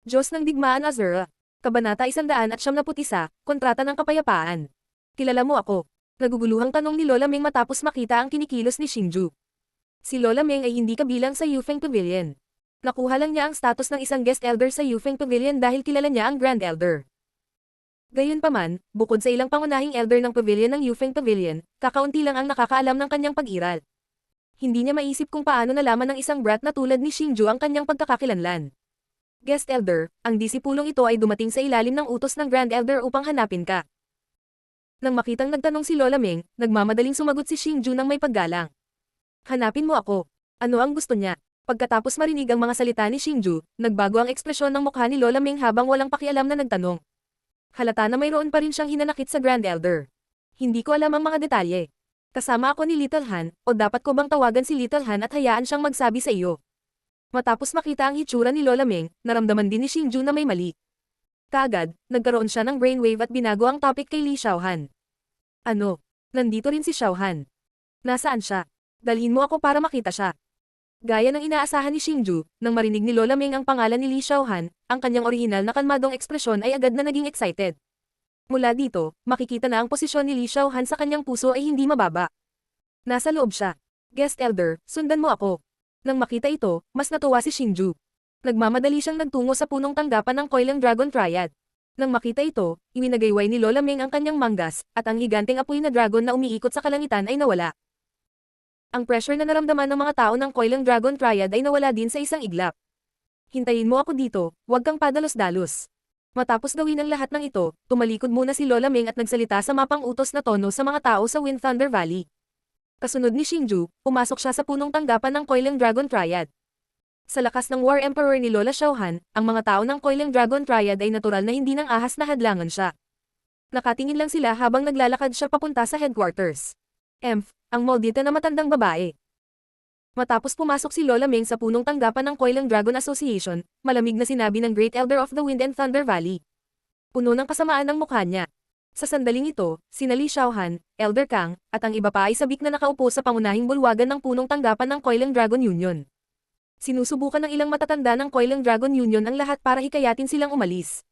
Diyos ng Digmaan Azura. Kabanata 171, Kontrata ng Kapayapaan. Kilala mo ako. Naguguluhang tanong ni Lola Meng matapos makita ang kinikilos ni Xingju. Si Lola Meng ay hindi kabilang sa Yufeng Pavilion. Nakuha lang niya ang status ng isang guest elder sa Yufeng Pavilion dahil kilala niya ang Grand Elder. Gayunpaman, bukod sa ilang pangunahing elder ng pavilion ng Yufeng Pavilion, kakaunti lang ang nakakaalam ng kanyang pag-iral. Hindi niya maisip kung paano nalaman ng isang brat na tulad ni Xingju ang kanyang pagkakakilanlan. Guest Elder, ang disipulong ito ay dumating sa ilalim ng utos ng Grand Elder upang hanapin ka. Nang makitang nagtanong si Lola Meng, nagmamadaling sumagot si Xingju ng may paggalang. Hanapin mo ako. Ano ang gusto niya? Pagkatapos marinig ang mga salita ni Xingju, nagbago ang ekspresyon ng mukha ni Lola Meng habang walang pakialam na nagtanong. Halata na mayroon pa rin siyang hinanakit sa Grand Elder. Hindi ko alam ang mga detalye. Kasama ako ni Little Han, o dapat ko bang tawagan si Little Han at hayaan siyang magsabi sa iyo? Matapos makita ang hitsura ni Lola Meng, naramdaman din ni Xingju na may mali. Kaagad, nagkaroon siya ng brainwave at binago ang topic kay Li Xiaohan. Ano? Nandito rin si Xiaohan. Nasaan siya? Dalhin mo ako para makita siya. Gaya ng inaasahan ni Xingju, nang marinig ni Lola Meng ang pangalan ni Li Xiaohan, ang kanyang orihinal na kalmadong ekspresyon ay agad na naging excited. Mula dito, makikita na ang posisyon ni Li Xiaohan sa kanyang puso ay hindi mababa. Nasa loob siya. Guest Elder, sundan mo ako. Nang makita ito, mas natuwa si Xingju. Nagmamadali siyang nagtungo sa punong tanggapan ng Coiling Dragon Triad. Nang makita ito, iwinagayway ni Lola Meng ang kanyang manggas, at ang higanteng apoy na dragon na umiikot sa kalangitan ay nawala. Ang pressure na naramdaman ng mga tao ng Coiling Dragon Triad ay nawala din sa isang iglap. Hintayin mo ako dito, huwag kang padalos-dalos. Matapos gawin ang lahat ng ito, tumalikod muna si Lola Meng at nagsalita sa mapang utos na tono sa mga tao sa Wind Thunder Valley. Kasunod ni Xingju, pumasok siya sa punong tanggapan ng Coiling Dragon Triad. Sa lakas ng War Emperor ni Lola Xiaohan, ang mga tao ng Coiling Dragon Triad ay natural na hindi nang ahas na hadlangan siya. Nakatingin lang sila habang naglalakad siya papunta sa headquarters. Ang maldita na matandang babae. Matapos pumasok si Lola Meng sa punong tanggapan ng Coiling Dragon Association, malamig na sinabi ng Great Elder of the Wind and Thunder Valley. Puno ng kasamaan ang mukha niya. Sa sandaling ito, sina Li Xiaohan, Elder Kang, at ang iba pa ay sabik na nakaupo sa pangunahing bulwagan ng punong tanggapan ng Coiling Dragon Union. Sinusubukan ng ilang matatanda ng Coiling Dragon Union ang lahat para hikayatin silang umalis.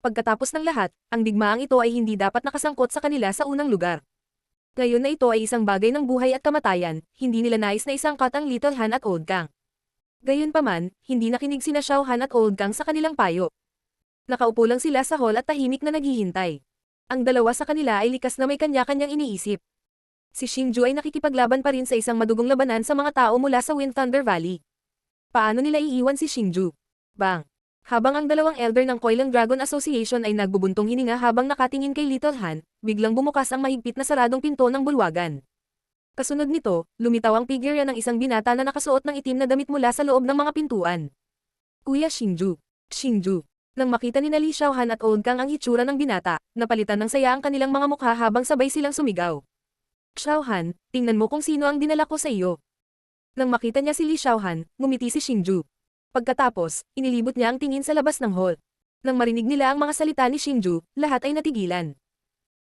Pagkatapos ng lahat, ang digmaang ito ay hindi dapat nakasangkot sa kanila sa unang lugar. Ngayon na ito ay isang bagay ng buhay at kamatayan, hindi nila nais na isangkot ang Little Han at Old Kang. Gayunpaman, hindi nakinig sina Xiaohan at Old Kang sa kanilang payo. Nakaupo lang sila sa hall at tahimik na naghihintay. Ang dalawa sa kanila ay likas na may kanya-kanyang iniisip. Si Xingju ay nakikipaglaban pa rin sa isang madugong labanan sa mga tao mula sa Wind Thunder Valley. Paano nila iiwan si Xingju? Bang! Habang ang dalawang elder ng Coiling Dragon Association ay nagbubuntong hininga habang nakatingin kay Little Han, biglang bumukas ang mahigpit na saradong pinto ng bulwagan. Kasunod nito, lumitaw ang figure ng isang binata na nakasuot ng itim na damit mula sa loob ng mga pintuan. Kuya Xingju. Xingju. Nang makita ni Li Xiaohan at Old Kang ang hitsura ng binata, napalitan ng saya ang kanilang mga mukha habang sabay silang sumigaw. Xiaohan, tingnan mo kung sino ang dinala ko sa iyo. Nang makita niya si Li Xiaohan, ngumiti si Xingju. Pagkatapos, inilibot niya ang tingin sa labas ng hall. Nang marinig nila ang mga salita ni Xingju, lahat ay natigilan.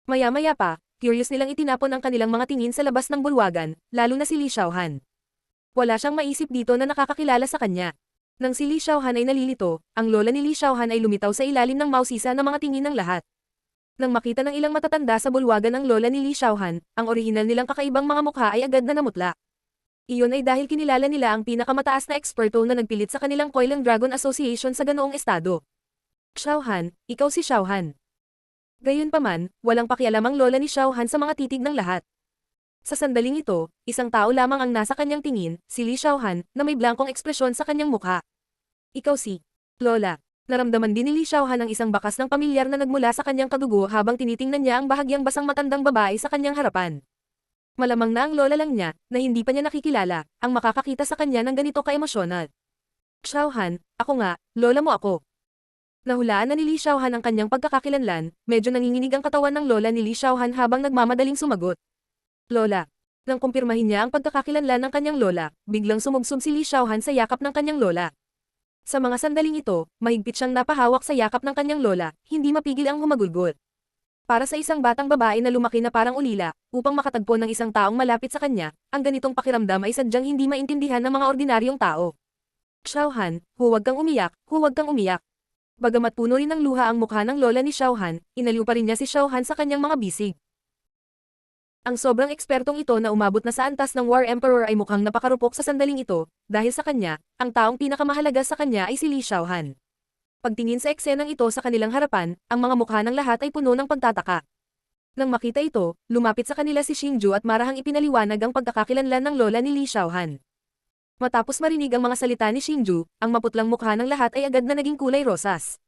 Maya-maya pa, curious nilang itinapon ang kanilang mga tingin sa labas ng bulwagan, lalo na si Li Xiaohan. Wala siyang maisip dito na nakakakilala sa kanya. Nang si Li Xiaohan ay nalilito, ang lola ni Li Xiaohan ay lumitaw sa ilalim ng mausisa ng mga tingin ng lahat. Nang makita ng ilang matatanda sa bulwagan ang lola ni Li Xiaohan, ang orihinal nilang kakaibang mga mukha ay agad na namutla. Iyon ay dahil kinilala nila ang pinakamataas na eksperto na nagpilit sa kanilang Coiling Dragon Association sa ganoong estado. Xiaohan, ikaw si Xiaohan. Gayunpaman, walang pakialam ang lola ni Xiaohan sa mga titig ng lahat. Sa sandaling ito, isang tao lamang ang nasa kanyang tingin, si Li Xiaohan, na may blankong ekspresyon sa kanyang mukha. Ikaw si Lola. Naramdaman din ni Li Xiaohan ang isang bakas ng pamilyar na nagmula sa kanyang kadugo habang tinitingnan niya ang bahagyang basang matandang babae sa kanyang harapan. Malamang na ang lola lang niya, na hindi pa niya nakikilala, ang makakakita sa kanya ng ganito ka-emosyonal. Xiaohan, ako nga, lola mo ako. Nahulaan na ni Li Xiaohan ang kanyang pagkakakilanlan, medyo nanginginig ang katawan ng lola ni Li Xiaohan habang nagmamadaling sumagot. Lola. Nang kumpirmahin niya ang pagkakakilanlan ng kanyang lola, biglang sumubsob si Li Xiaohan sa yakap ng kanyang lola. Sa mga sandaling ito, mahigpit siyang napahawak sa yakap ng kanyang lola, hindi mapigil ang humagulgol. Para sa isang batang babae na lumaki na parang ulila, upang makatagpo ng isang taong malapit sa kanya, ang ganitong pakiramdam ay sadyang hindi maintindihan ng mga ordinaryong tao. Xiaohan, huwag kang umiyak, huwag kang umiyak. Bagamat puno rin ng luha ang mukha ng lola ni Xiaohan, inaliw pa rin niya si Xiaohan sa kanyang mga bisig. Ang sobrang ekspertong ito na umabot na sa antas ng War Emperor ay mukhang napakarupok sa sandaling ito, dahil sa kanya, ang taong pinakamahalaga sa kanya ay si Li Xiaohan. Pagtingin sa eksenang ito sa kanilang harapan, ang mga mukha ng lahat ay puno ng pagtataka. Nang makita ito, lumapit sa kanila si Xingju at marahang ipinaliwanag ang pagkakakilanlan ng lola ni Li Xiaohan. Matapos marinig ang mga salita ni Xingju, ang maputlang mukha ng lahat ay agad na naging kulay rosas.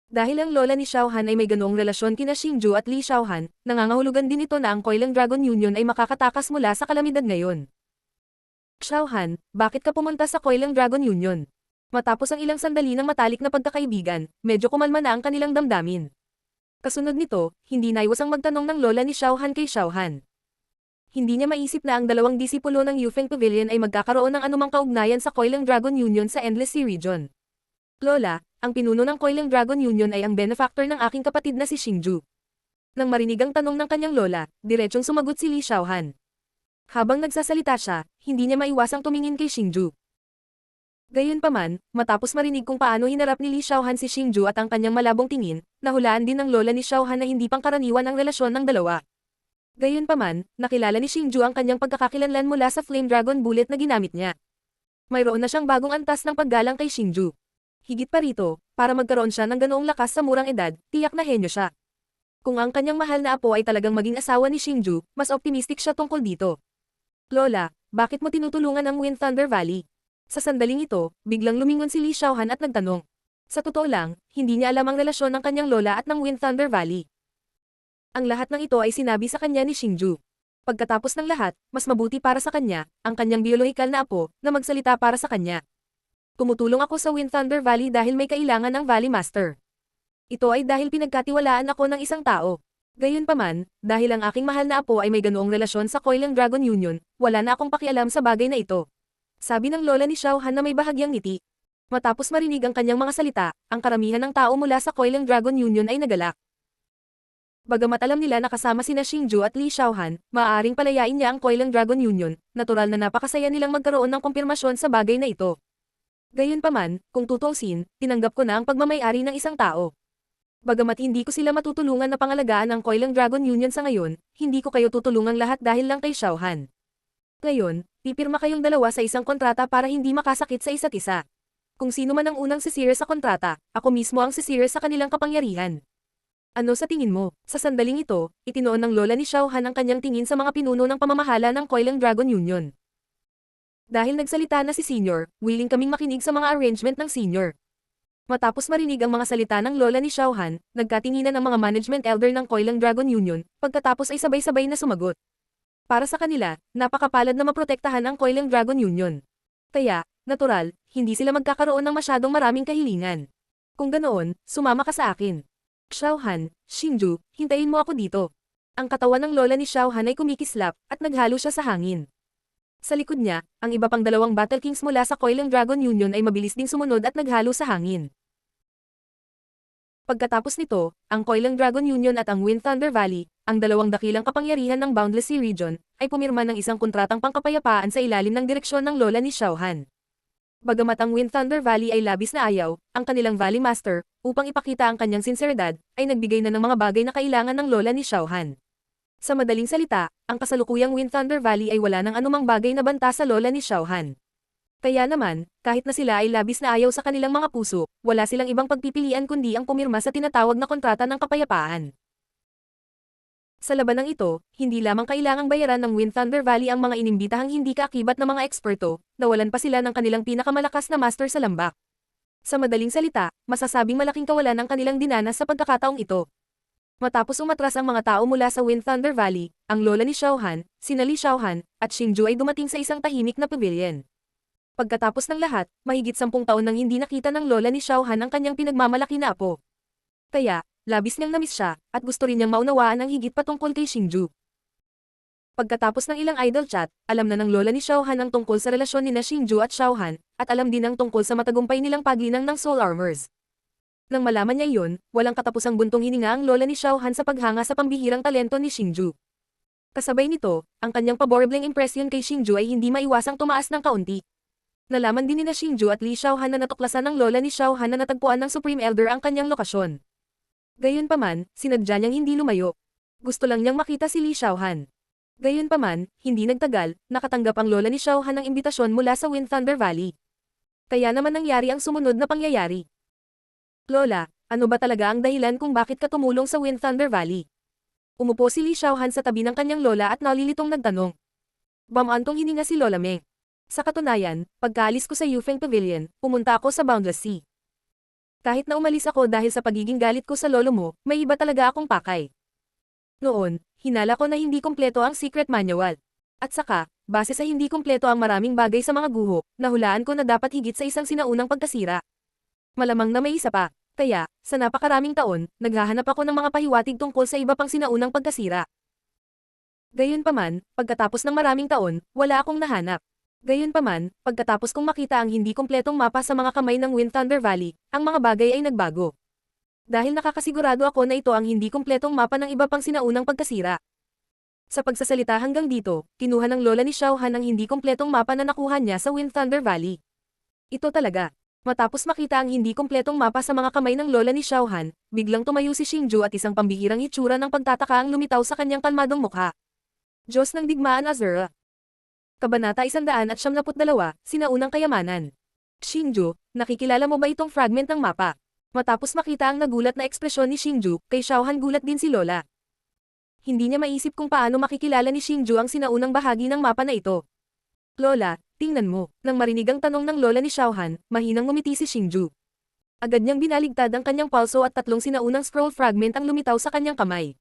Dahil ang lola ni Xiaohan ay may ganoong relasyon kina Xingju at Li Xiaohan, nangangahulugan din ito na ang Coiling Dragon Union ay makakatakas mula sa kalamidad ngayon. Xiaohan, bakit ka pumunta sa Coiling Dragon Union? Matapos ang ilang sandali ng matalik na pagkakaibigan, medyo kumalma na ang kanilang damdamin. Kasunod nito, hindi naiwasang magtanong ng lola ni Xiaohan kay Xiaohan. Hindi niya maisip na ang dalawang disipulo ng Yufeng Pavilion ay magkakaroon ng anumang kaugnayan sa Coiling Dragon Union sa Endless Sea Region. Lola, ang pinuno ng Coiling Dragon Union ay ang benefactor ng aking kapatid na si Xingju. Nang marinig ang tanong ng kanyang lola, diretsong sumagot si Li Xiaohan. Habang nagsasalita siya, hindi niya maiwasang tumingin kay Xingju. Gayunpaman, matapos marinig kung paano hinarap ni Li Xiaohan si Xingju at ang kanyang malabong tingin, nahulaan din ng lola ni Xiaohan na hindi pangkaraniwan ang relasyon ng dalawa. Gayunpaman, nakilala ni Xingju ang kanyang pagkakakilanlan mula sa Flame Dragon Bullet na ginamit niya. Mayroon na siyang bagong antas ng paggalang kay Xingju. Higit pa rito, para magkaroon siya ng ganoong lakas sa murang edad, tiyak na henyo siya. Kung ang kanyang mahal na apo ay talagang maging asawa ni Xingju, mas optimistic siya tungkol dito. Lola, bakit mo tinutulungan ang Wind Thunder Valley? Sa sandaling ito, biglang lumingon si Li Xiaohan at nagtanong. Sa totoo lang, hindi niya alam ang relasyon ng kanyang lola at ng Wind Thunder Valley. Ang lahat ng ito ay sinabi sa kanya ni Xingju. Pagkatapos ng lahat, mas mabuti para sa kanya, ang kanyang biyolohikal na apo, na magsalita para sa kanya. Tumutulong ako sa Wind Thunder Valley dahil may kailangan ng Valley Master. Ito ay dahil pinagkatiwalaan ako ng isang tao. Gayunpaman, dahil ang aking mahal na apo ay may ganoong relasyon sa Coiling Dragon Union, wala na akong pakialam sa bagay na ito. Sabi ng lola ni Xiaohan na may bahagyang ngiti. Matapos marinig ang kanyang mga salita, ang karamihan ng tao mula sa Coiling Dragon Union ay nagalak. Bagamat alam nila na kasama sina Xingju at Li Xiaohan, maaaring palayain niya ang Coiling Dragon Union, natural na napakasaya nilang magkaroon ng kumpirmasyon sa bagay na ito. Gayunpaman, kung tutuusin, tinanggap ko na ang pagmamay-ari ng isang tao. Bagamat hindi ko sila matutulungan na pangalagaan ang Coiling Dragon Union sa ngayon, hindi ko kayo tutulungan lahat dahil lang kay Xiaohan. Ngayon, pipirma kayong dalawa sa isang kontrata para hindi makasakit sa isa't isa. Kung sino man ang unang sisira sa kontrata, ako mismo ang sisira sa kanilang kapangyarihan. Ano sa tingin mo? Sa sandaling ito, itinoon ng lola ni Xiaohan ang kanyang tingin sa mga pinuno ng pamamahala ng Coiling Dragon Union. Dahil nagsalita na si Senior, willing kaming makinig sa mga arrangement ng Senior. Matapos marinig ang mga salita ng lola ni Xiaohan, nagkatinginan ang mga management elder ng Coiling Dragon Union, pagkatapos ay sabay-sabay na sumagot. Para sa kanila, napakapalad na maprotektahan ang Coiling Dragon Union. Kaya, natural, hindi sila magkakaroon ng masyadong maraming kahilingan. Kung ganoon, sumama ka sa akin. Xiaohan, Xingju, hintayin mo ako dito. Ang katawan ng lola ni Xiaohan ay kumikislap, at naghalo siya sa hangin. Sa likod niya, ang iba pang dalawang Battle Kings mula sa Coiling Dragon Union ay mabilis ding sumunod at naghalo sa hangin. Pagkatapos nito, ang Coiling Dragon Union at ang Wind Thunder Valley, ang dalawang dakilang kapangyarihan ng Boundless Sea Region, ay pumirma ng isang kontratang pangkapayapaan sa ilalim ng direksyon ng lola ni Xiaohan. Bagamat ang Wind Thunder Valley ay labis na ayaw, ang kanilang Valley Master, upang ipakita ang kanyang sinseridad, ay nagbigay na ng mga bagay na kailangan ng lola ni Xiaohan. Sa madaling salita, ang kasalukuyang Wind Thunder Valley ay wala ng anumang bagay na banta sa lola ni Xiaohan. Kaya naman, kahit na sila ay labis na ayaw sa kanilang mga puso, wala silang ibang pagpipilian kundi ang pumirma sa tinatawag na kontrata ng kapayapaan. Sa labanang ito, hindi lamang kailangang bayaran ng Wind Thunder Valley ang mga inimbitahang hindi kaakibat na mga eksperto, nawalan pa sila ng kanilang pinakamalakas na master sa lambak. Sa madaling salita, masasabing malaking kawalan ang kanilang dinanas sa pagkakataong ito. Matapos umatras ang mga tao mula sa Wind Thunder Valley, ang lola ni Xiaohan, sina Li Xiaohan, at Xingju ay dumating sa isang tahimik na pavilion. Pagkatapos ng lahat, mahigit 10 taon nang hindi nakita ng lola ni Xiaohan ang kanyang pinagmamalaki na apo. Kaya, labis niyang namiss siya, at gusto rin niyang maunawaan ang higit patungkol kay Xingju. Pagkatapos ng ilang idle chat, alam na ng lola ni Xiaohan ang tungkol sa relasyon ni Xingju at Xiaohan, at alam din ang tungkol sa matagumpay nilang paglinang ng Soul Armors. Nang malaman niya iyon, walang katapusang buntong hininga ang lola ni Xiaohan sa paghanga sa pambihirang talento ni Xingju. Kasabay nito, ang kanyang paborableng impresyon kay Xingju ay hindi maiwasang tumaas ng kaunti. Nalaman din ni Xingju at Li Xiaohan na natuklasan ng lola ni Xiaohan na natagpuan ng Supreme Elder ang kanyang lokasyon. Gayunpaman, sinadya niyang hindi lumayo. Gusto lang niyang makita si Li Xiaohan. Gayunpaman, hindi nagtagal, nakatanggap ang lola ni Xiaohan ng imbitasyon mula sa Wind Thunder Valley. Kaya naman nangyari ang sumunod na pangyayari. Lola, ano ba talaga ang dahilan kung bakit ka tumulong sa Wind Thunder Valley? Umupo si Li Xiaohan sa tabi ng kanyang lola at nalilitong nagtanong. Bamantong hininga si Lola Meng. Sa katunayan, pagkaalis ko sa Yufeng Pavilion, pumunta ako sa Boundless Sea. Kahit na umalis ako dahil sa pagiging galit ko sa lolo mo, may iba talaga akong pakay. Noon, hinala ko na hindi kumpleto ang secret manual. At saka, base sa hindi kumpleto ang maraming bagay sa mga guho, nahulaan ko na dapat higit sa isang sinaunang pagkasira. Malamang na may isa pa, kaya, sa napakaraming taon, naghahanap ako ng mga pahiwatig tungkol sa iba pang sinaunang pagkasira. Gayunpaman, pagkatapos ng maraming taon, wala akong nahanap. Gayunpaman, pagkatapos kong makita ang hindi kumpletong mapa sa mga kamay ng Wind Thunder Valley, ang mga bagay ay nagbago. Dahil nakakasigurado ako na ito ang hindi kumpletong mapa ng iba pang sinaunang pagkasira. Sa pagsasalita hanggang dito, kinuha ng lola ni Xiaohan ang hindi kumpletong mapa na nakuha niya sa Wind Thunder Valley. Ito talaga. Matapos makita ang hindi kumpletong mapa sa mga kamay ng lola ni Xiaohan, biglang tumayo si Xingju at isang pambihirang hitsura ng pagtataka ang lumitaw sa kanyang kalmadong mukha. Diyos ng digmaan Azura. Kabanata 172, Sinaunang Kayamanan. Xingju, nakikilala mo ba itong fragment ng mapa? Matapos makita ang nagulat na ekspresyon ni Xingju, kay Xiaohan gulat din si Lola. Hindi niya maisip kung paano makikilala ni Xingju ang sinaunang bahagi ng mapa na ito. Lola, tingnan mo. Nang marinig ang tanong ng lola ni Xiaohan, mahinang ngumiti si Xingju. Agad niyang binaligtad ang kanyang palso at tatlong sinaunang scroll fragment ang lumitaw sa kanyang kamay.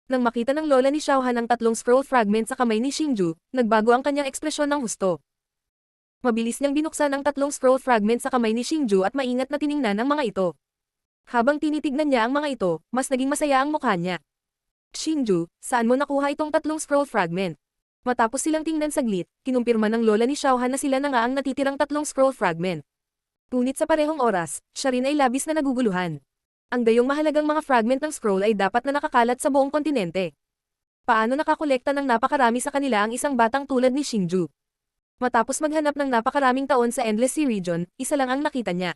Nang makita ng lola ni Xiaohan ang tatlong scroll fragment sa kamay ni Xingju, nagbago ang kanyang ekspresyon ng husto. Mabilis niyang binuksan ang tatlong scroll fragment sa kamay ni Xingju at maingat na tiningnan ang mga ito. Habang tinitignan niya ang mga ito, mas naging masaya ang mukha niya. Xingju, saan mo nakuha itong tatlong scroll fragment? Matapos silang tingnan saglit, kinumpirma ng lola ni Xiaohan na sila na nga ang natitirang tatlong scroll fragment. Ngunit sa parehong oras, siya rin ay labis na naguguluhan. Ang gayong mahalagang mga fragment ng scroll ay dapat na nakakalat sa buong kontinente. Paano nakakolekta ng napakarami sa kanila ang isang batang tulad ni Xingju? Matapos maghanap ng napakaraming taon sa Endless Sea Region, isa lang ang nakita niya.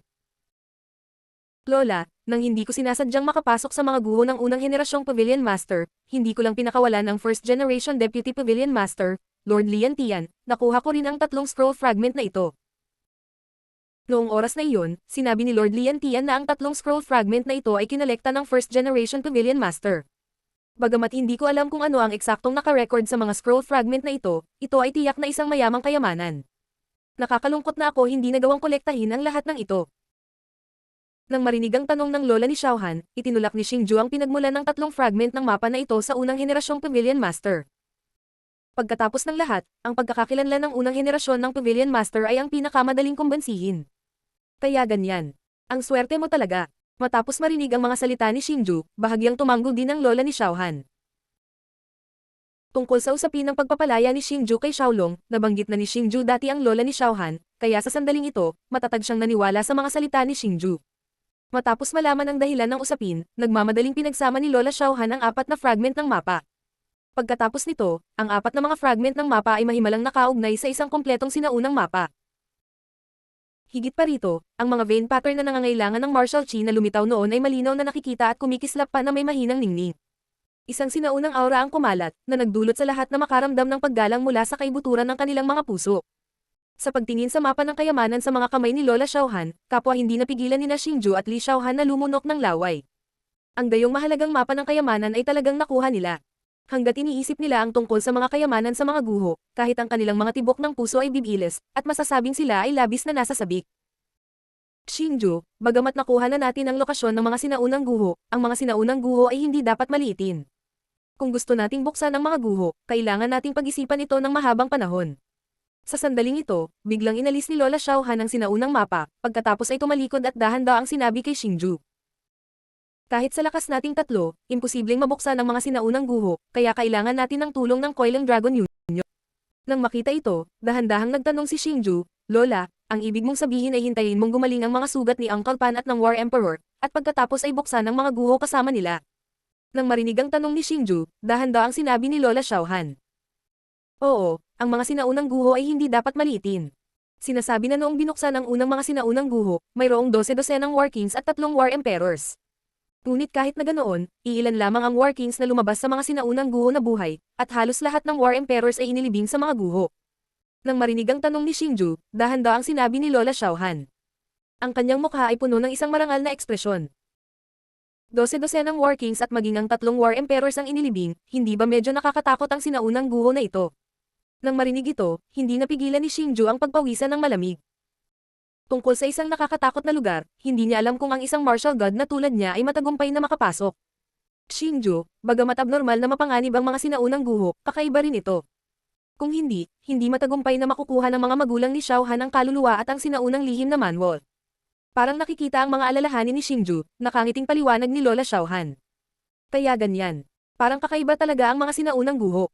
Lola, nang hindi ko sinasadyang makapasok sa mga guho ng unang henerasyong Pavilion Master, hindi ko lang pinakawalan ang First Generation Deputy Pavilion Master, Lord Lian Tian, nakuha ko rin ang tatlong scroll fragment na ito. Noong oras na iyon, sinabi ni Lord Lian Tian na ang tatlong scroll fragment na ito ay kinolekta ng First Generation Pavilion Master. Bagamat hindi ko alam kung ano ang eksaktong nakarecord sa mga scroll fragment na ito ay tiyak na isang mayamang kayamanan. Nakakalungkot na ako hindi nagawang kolektahin ang lahat ng ito. Nang marinig ang tanong ng lola ni Xiaohan, itinulak ni Xingju ang pinagmulan ng tatlong fragment ng mapa na ito sa unang henerasyong Pavilion Master. Pagkatapos ng lahat, ang pagkakakilanlan ng unang henerasyon ng Pavilion Master ay ang pinakamadaling kumbansihin. Kaya ganyan. Ang swerte mo talaga. Matapos marinig ang mga salita ni Xingju, bahagyang tumango din ang lola ni Xiaohan. Tungkol sa usapin ng pagpapalaya ni Xingju kay Xiaolong, nabanggit na ni Xingju dati ang lola ni Xiaohan, kaya sa sandaling ito, matatag siyang naniwala sa mga salita ni Xingju. Matapos malaman ang dahilan ng usapin, nagmamadaling pinagsama ni Lola Xiaohan ang apat na fragment ng mapa. Pagkatapos nito, ang apat na mga fragment ng mapa ay mahimalang nakaugnay sa isang kompletong sinaunang mapa. Higit pa rito, ang mga vein pattern na nangangailangan ng martial chi na lumitaw noon ay malinaw na nakikita at kumikislap pa na may mahinang ningning. Isang sinaunang aura ang kumalat, na nagdulot sa lahat na makaramdam ng paggalang mula sa kaibuturan ng kanilang mga puso. Sa pagtingin sa mapa ng kayamanan sa mga kamay ni Lola Xiaohan, kapwa hindi napigilan ni Xingju at Li Xiaohan na lumunok ng laway. Ang gayong mahalagang mapa ng kayamanan ay talagang nakuha nila. Hanggat iniisip nila ang tungkol sa mga kayamanan sa mga guho, kahit ang kanilang mga tibok ng puso ay bibilis, at masasabing sila ay labis na nasa sabik. Xingju, bagamat nakuha na natin ang lokasyon ng mga sinaunang guho, ang mga sinaunang guho ay hindi dapat maliitin. Kung gusto nating buksan ang mga guho, kailangan nating pag-isipan ito ng mahabang panahon. Sa sandaling ito, biglang inalis ni Lola Xiaohan ang sinaunang mapa, pagkatapos ay tumalikod at dahan-daang sinabi kay Xingju. Kahit sa lakas nating tatlo, imposibleng mabuksan ang mga sinaunang guho, kaya kailangan natin ng tulong ng Coiling Dragon Union. Nang makita ito, dahan-dahang nagtanong si Xingju, Lola, ang ibig mong sabihin ay hintayin mong gumaling ang mga sugat ni Uncle Pan at ng War Emperor, at pagkatapos ay buksan ang mga guho kasama nila. Nang marinig ang tanong ni Xingju, dahan-daang sinabi ni Lola Xiaohan. Oo, ang mga sinaunang guho ay hindi dapat maliitin. Sinasabi na noong binuksan ang unang mga sinaunang guho, mayroong 12 war kings at 3 war emperors. Ngunit kahit na ganoon, iilan lamang ang war kings na lumabas sa mga sinaunang guho na buhay, at halos lahat ng war emperors ay inilibing sa mga guho. Nang marinig ang tanong ni Xingju, dahan-daang sinabi ni Lola Xiaohan. Ang kanyang mukha ay puno ng isang marangal na ekspresyon. 12 war kings at maging ang 3 war emperors ang inilibing, hindi ba medyo nakakatakot ang sinaunang guho na ito? Nang marinig ito, hindi napigilan ni Xingju ang pagpawisan ng malamig. Tungkol sa isang nakakatakot na lugar, hindi niya alam kung ang isang martial god na tulad niya ay matagumpay na makapasok. Xingju, bagamat abnormal na mapanganib ang mga sinaunang guho, kakaiba rin ito. Kung hindi matagumpay na makukuha ng mga magulang ni Xiaohan ang kaluluwa at ang sinaunang lihim na manual. Parang nakikita ang mga alalahanin ni Xingju, nakangiting paliwanag ni Lola Xiaohan. Kaya ganyan. Parang kakaiba talaga ang mga sinaunang guho.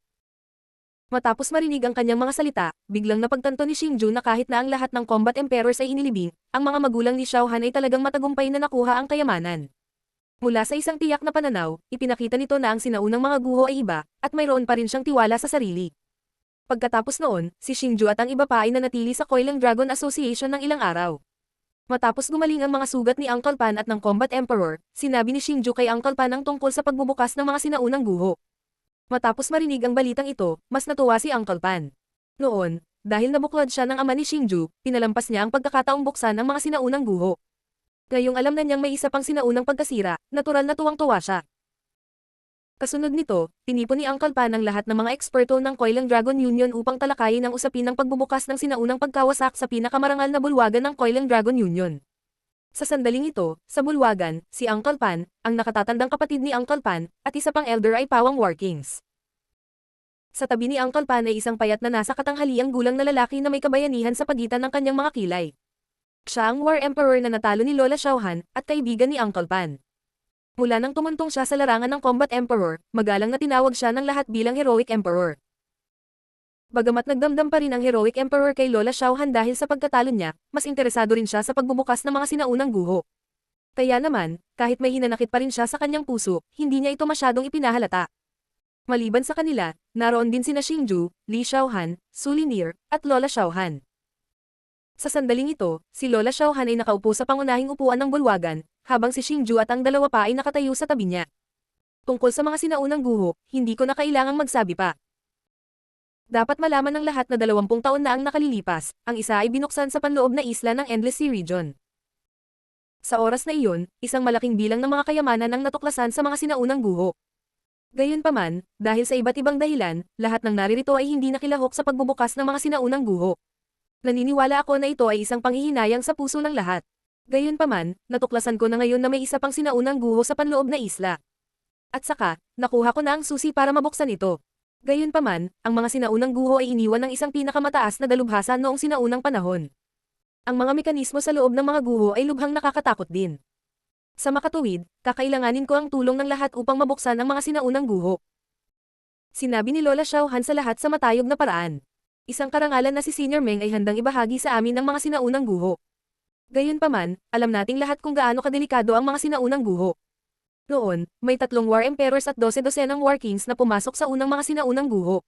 Matapos marinig ang kanyang mga salita, biglang napagtanto ni Xingju na kahit na ang lahat ng combat emperors ay inilibing, ang mga magulang ni Xiaohan ay talagang matagumpay na nakuha ang kayamanan. Mula sa isang tiyak na pananaw, ipinakita nito na ang sinaunang mga guho ay iba, at mayroon pa rin siyang tiwala sa sarili. Pagkatapos noon, si Xingju at ang iba pa ay nanatili sa Coiling Dragon Association ng ilang araw. Matapos gumaling ang mga sugat ni Uncle Pan at ng Combat Emperor, sinabi ni Xingju kay Uncle Pan ang tungkol sa pagbubukas ng mga sinaunang guho. Matapos marinig ang balitang ito, mas natuwa si Uncle Pan. Noon, dahil nabuklod siya ng ama ni Xingju, pinalampas niya ang pagkakataong buksan ng mga sinaunang guho. Ngayong alam na niyang may isa pang sinaunang pagkasira, natural na tuwang-tuwa siya. Kasunod nito, tinipon ni Uncle Pan ang lahat ng mga eksperto ng Coiling Dragon Union upang talakayin ang usapin ng pagbubukas ng sinaunang pagkawasak sa pinakamarangal na bulwagan ng Coiling Dragon Union. Sa sandaling ito, sa bulwagan, si Uncle Pan, ang nakatatandang kapatid ni Uncle Pan, at isa pang elder ay pawang war kings. Sa tabi ni Uncle Pan ay isang payat na nasa katanghaliang gulang na lalaki na may kabayanihan sa pagitan ng kanyang mga kilay. Siya ang war emperor na natalo ni Lola Xiaohan, at kaibigan ni Uncle Pan. Mula nang tumuntong siya sa larangan ng combat emperor, magalang na tinawag siya ng lahat bilang heroic emperor. Bagamat nagdamdam pa rin ang heroic emperor kay Lola Xiaohan dahil sa pagkatalo niya, mas interesado rin siya sa pagbubukas ng mga sinaunang guho. Kaya naman, kahit may hinanakit pa rin siya sa kanyang puso, hindi niya ito masyadong ipinahalata. Maliban sa kanila, naroon din sina Xingju, Li Xiaohan, Su Linier, at Lola Xiaohan. Sa sandaling ito, si Lola Xiaohan ay nakaupo sa pangunahing upuan ng bulwagan, habang si Xingju at ang dalawa pa ay nakatayo sa tabi niya. Tungkol sa mga sinaunang guho, hindi ko na kailangang magsabi pa. Dapat malaman ng lahat na 20 taon na ang nakalilipas, ang isa ay binuksan sa panloob na isla ng Endless Sea Region. Sa oras na iyon, isang malaking bilang ng mga kayamanan ang natuklasan sa mga sinaunang guho. Gayunpaman, dahil sa iba't ibang dahilan, lahat ng naririto ay hindi nakilahok sa pagbubukas ng mga sinaunang guho. Naniniwala ako na ito ay isang panghihinayang sa puso ng lahat. Gayunpaman, natuklasan ko na ngayon na may isa pang sinaunang guho sa panloob na isla. At saka, nakuha ko na ang susi para mabuksan ito. Gayunpaman, ang mga sinaunang guho ay iniwan ng isang pinakamataas na dalubhasa noong sinaunang panahon. Ang mga mekanismo sa loob ng mga guho ay lubhang nakakatakot din. Sa makatuwid, kakailanganin ko ang tulong ng lahat upang mabuksan ang mga sinaunang guho. Sinabi ni Lola Xiaohan sa lahat sa matayog na paraan. Isang karangalan na si Senior Meng ay handang ibahagi sa amin ang mga sinaunang guho. Gayunpaman, alam nating lahat kung gaano kadelikado ang mga sinaunang guho. Noon, may 3 war emperors at 12 war kings na pumasok sa unang mga sinaunang guho.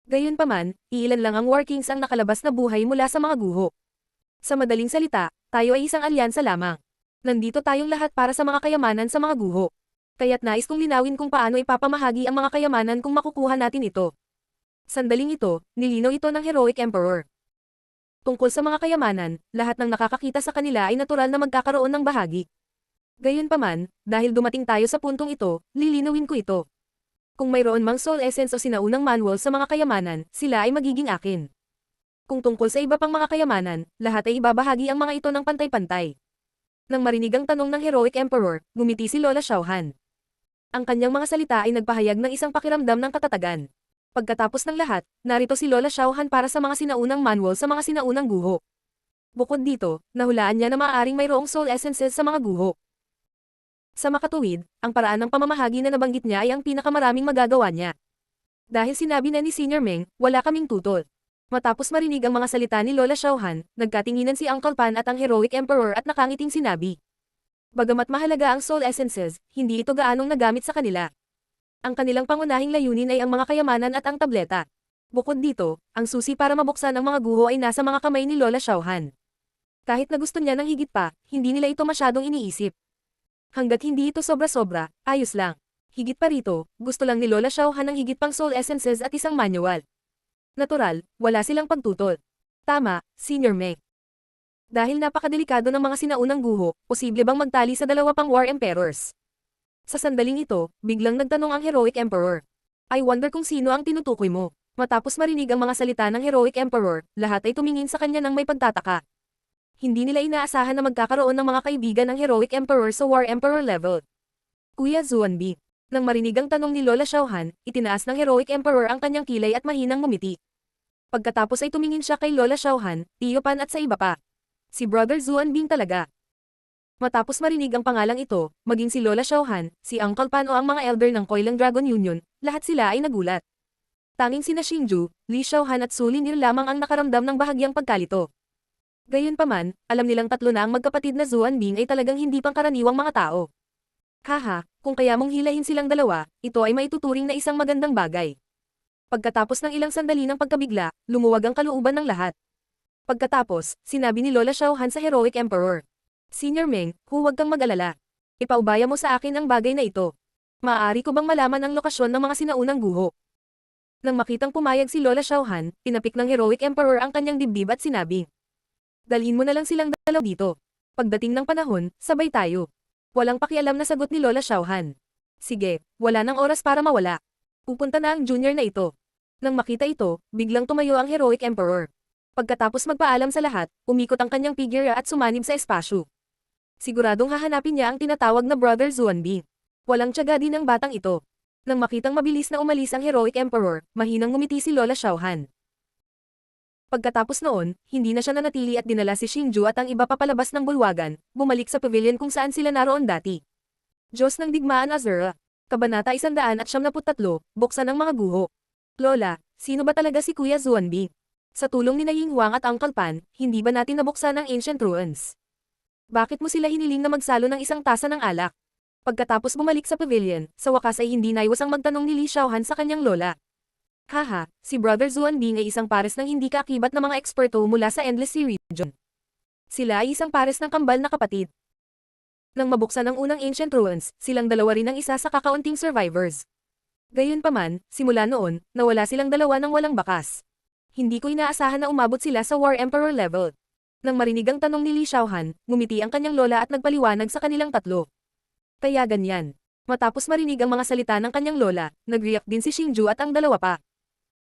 Gayunpaman, iilan lang ang war kings ang nakalabas na buhay mula sa mga guho. Sa madaling salita, tayo ay isang alyansa lamang. Nandito tayong lahat para sa mga kayamanan sa mga guho. Kaya't nais kong linawin kung paano ipapamahagi ang mga kayamanan kung makukuha natin ito. Sandaling ito, nilinaw ito ng heroic emperor. Tungkol sa mga kayamanan, lahat ng nakakakita sa kanila ay natural na magkakaroon ng bahagi. Gayunpaman, dahil dumating tayo sa puntong ito, lilinawin ko ito. Kung mayroon mang soul essence o sinaunang manual sa mga kayamanan, sila ay magiging akin. Kung tungkol sa iba pang mga kayamanan, lahat ay ibabahagi ang mga ito ng pantay-pantay. Nang marinig ang tanong ng heroic emperor, ngumiti si Lola Xiaohan. Ang kanyang mga salita ay nagpahayag ng isang pakiramdam ng katatagan. Pagkatapos ng lahat, narito si Lola Xiaohan para sa mga sinaunang manual sa mga sinaunang guho. Bukod dito, nahulaan niya na maaaring mayroong soul essences sa mga guho. Sa makatuwid, ang paraan ng pamamahagi na nabanggit niya ay ang pinakamaraming magagawa niya. Dahil sinabi na ni Senior Meng, wala kaming tutol. Matapos marinig ang mga salita ni Lola Xiaohan, nagkatinginan si Uncle Pan at ang heroic emperor at nakangiting sinabi. Bagamat mahalaga ang soul essences, hindi ito gaanong nagamit sa kanila. Ang kanilang pangunahing layunin ay ang mga kayamanan at ang tableta. Bukod dito, ang susi para mabuksan ang mga guho ay nasa mga kamay ni Lola Xiaohan. Kahit na gusto niya ng higit pa, hindi nila ito masyadong iniisip. Hanggat hindi ito sobra-sobra, ayos lang. Higit pa rito, gusto lang ni Lola Xiaohan ng higit pang soul essences at isang manual. Natural, wala silang pagtutol. Tama, Senior Meng. Dahil napakadelikado ng mga sinaunang guho, posible bang magtali sa dalawa pang War Emperors? Sa sandaling ito, biglang nagtanong ang Heroic Emperor. I wonder kung sino ang tinutukoy mo. Matapos marinig ang mga salita ng Heroic Emperor, lahat ay tumingin sa kanya ng may pagtataka. Hindi nila inaasahan na magkakaroon ng mga kaibigan ng Heroic Emperor sa War Emperor level. Kuya Zuanbi. Nang marinig ang tanong ni Lola Xiaohan, itinaas ng Heroic Emperor ang kanyang kilay at mahinang ngumiti. Pagkatapos ay tumingin siya kay Lola Xiaohan, Tio Pan at sa iba pa. Si Brother Zuanbing talaga. Matapos marinig ang pangalang ito, maging si Lola Xiaohan, si Uncle Pan o ang mga elder ng Koilang Dragon Union, lahat sila ay nagulat. Tanging sina Xingju, Li Xiaohan at Su Lin'er lamang ang nakaramdam ng bahagyang pagkalito. Gayunpaman, alam nilang tatlo na ang magkapatid na Zuanbing ay talagang hindi pangkaraniwang mga tao. Haha, kung kaya mong hilahin silang dalawa, ito ay maituturing na isang magandang bagay. Pagkatapos ng ilang sandali ng pagkabigla, lumuwag ang kalooban ng lahat. Pagkatapos, sinabi ni Lola Xiaohan sa Heroic Emperor. Senior Meng, huwag kang mag-alala. Ipaubaya mo sa akin ang bagay na ito. Maaari ko bang malaman ang lokasyon ng mga sinaunang guho? Nang makitang pumayag si Lola Xiaohan, tinapik ng Heroic Emperor ang kanyang dibdib at sinabi. Dalhin mo na lang silang dalaw dito. Pagdating ng panahon, sabay tayo. Walang pakialam na sagot ni Lola Xiaohan. Sige, wala nang oras para mawala. Pupunta na ang junior na ito. Nang makita ito, biglang tumayo ang Heroic Emperor. Pagkatapos magpaalam sa lahat, umikot ang kanyang figure at sumanib sa espasyo. Siguradong hahanapin niya ang tinatawag na Brother Zuanbi. Walang tiyaga din ang batang ito. Nang makitang mabilis na umalis ang Heroic Emperor, mahinang ngumiti si Lola Xiaohan. Pagkatapos noon, hindi na siya nanatili at dinala si Xingju at ang iba papalabas ng bulwagan, bumalik sa pavilion kung saan sila naroon dati. Diyos ng Digmaan Azura. Kabanata 173, buksan ang mga guho. Lola, sino ba talaga si Kuya Zuanbi? Sa tulong ni na Ying Huang at Uncle Pan, hindi ba natin nabuksan ang ancient ruins? Bakit mo sila hiniling na magsalo ng isang tasa ng alak? Pagkatapos bumalik sa pavilion, sa wakas ay hindi naiwasang magtanong ni Li Xiaohan sa kanyang lola. Haha, si Brother Zuanbing ay isang pares ng hindi kaakibat na mga eksperto mula sa Endless Sea Region. Sila ay isang pares ng kambal na kapatid. Nang mabuksan ang unang ancient ruins, silang dalawa rin ang isa sa kakaunting survivors. Gayunpaman, simula noon, nawala silang dalawa ng walang bakas. Hindi ko inaasahan na umabot sila sa War Emperor level. Nang marinig ang tanong ni Li Xiaohan, ngumiti ang kanyang lola at nagpaliwanag sa kanilang tatlo. Kaya ganyan. Matapos marinig ang mga salita ng kanyang lola, nag-react din si Xingju at ang dalawa pa.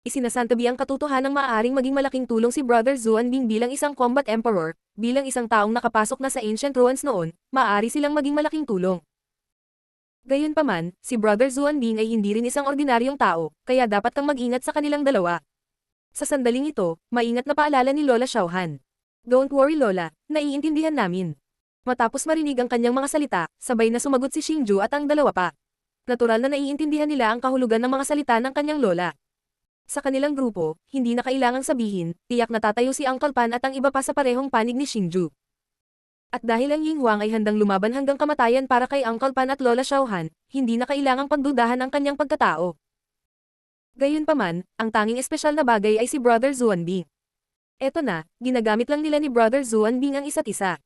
Isinasantabi ang katotohanang maaaring maging malaking tulong si Brother Zuanbing bilang isang combat emperor, bilang isang taong nakapasok na sa ancient ruins noon, maaari silang maging malaking tulong. Gayunpaman, si Brother Zuanbing ay hindi rin isang ordinaryong tao, kaya dapat kang mag-ingat sa kanilang dalawa. Sa sandaling ito, maingat na paalala ni Lola Xiaohan. Don't worry Lola, naiintindihan namin. Matapos marinig ang kanyang mga salita, sabay na sumagot si Xingju at ang dalawa pa. Natural na naiintindihan nila ang kahulugan ng mga salita ng kanyang lola. Sa kanilang grupo, hindi na kailangang sabihin, tiyak na tatayo si Uncle Pan at ang iba pa sa parehong panig ni Xingju. At dahil ang Ying Huang ay handang lumaban hanggang kamatayan para kay Uncle Pan at Lola Xiaohan, hindi na kailangang pagdudahan ang kanyang pagkatao. Gayunpaman, ang tanging espesyal na bagay ay si Brother Zuanbing. Eto na, ginagamit lang nila ni Brother Zuanbing ang isa't isa.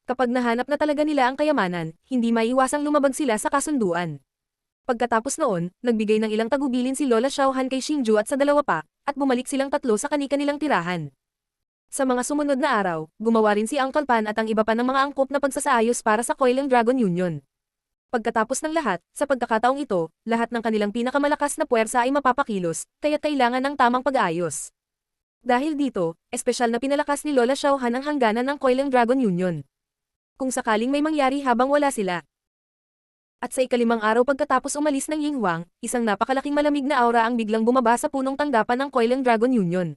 Kapag nahanap na talaga nila ang kayamanan, hindi maiiwasang lumabag sila sa kasunduan. Pagkatapos noon, nagbigay ng ilang tagubilin si Lola Xiaohan kay Xingju at sa dalawa pa, at bumalik silang tatlo sa kani-kanilang tirahan. Sa mga sumunod na araw, gumawa rin si Uncle Pan at ang iba pa ng mga angkop na pagsasaayos para sa Koilang Dragon Union. Pagkatapos ng lahat, sa pagkakataong ito, lahat ng kanilang pinakamalakas na puwersa ay mapapakilos, kaya't kailangan ng tamang pag-aayos. Dahil dito, espesyal na pinalakas ni Lola Xiaohan ang hangganan ng Koilang Dragon Union. Kung sakaling may mangyari habang wala sila. At sa ikalimang araw pagkatapos umalis ng Ying Huang, isang napakalaking malamig na aura ang biglang bumaba sa punong tanggapan ng Koilang Dragon Union.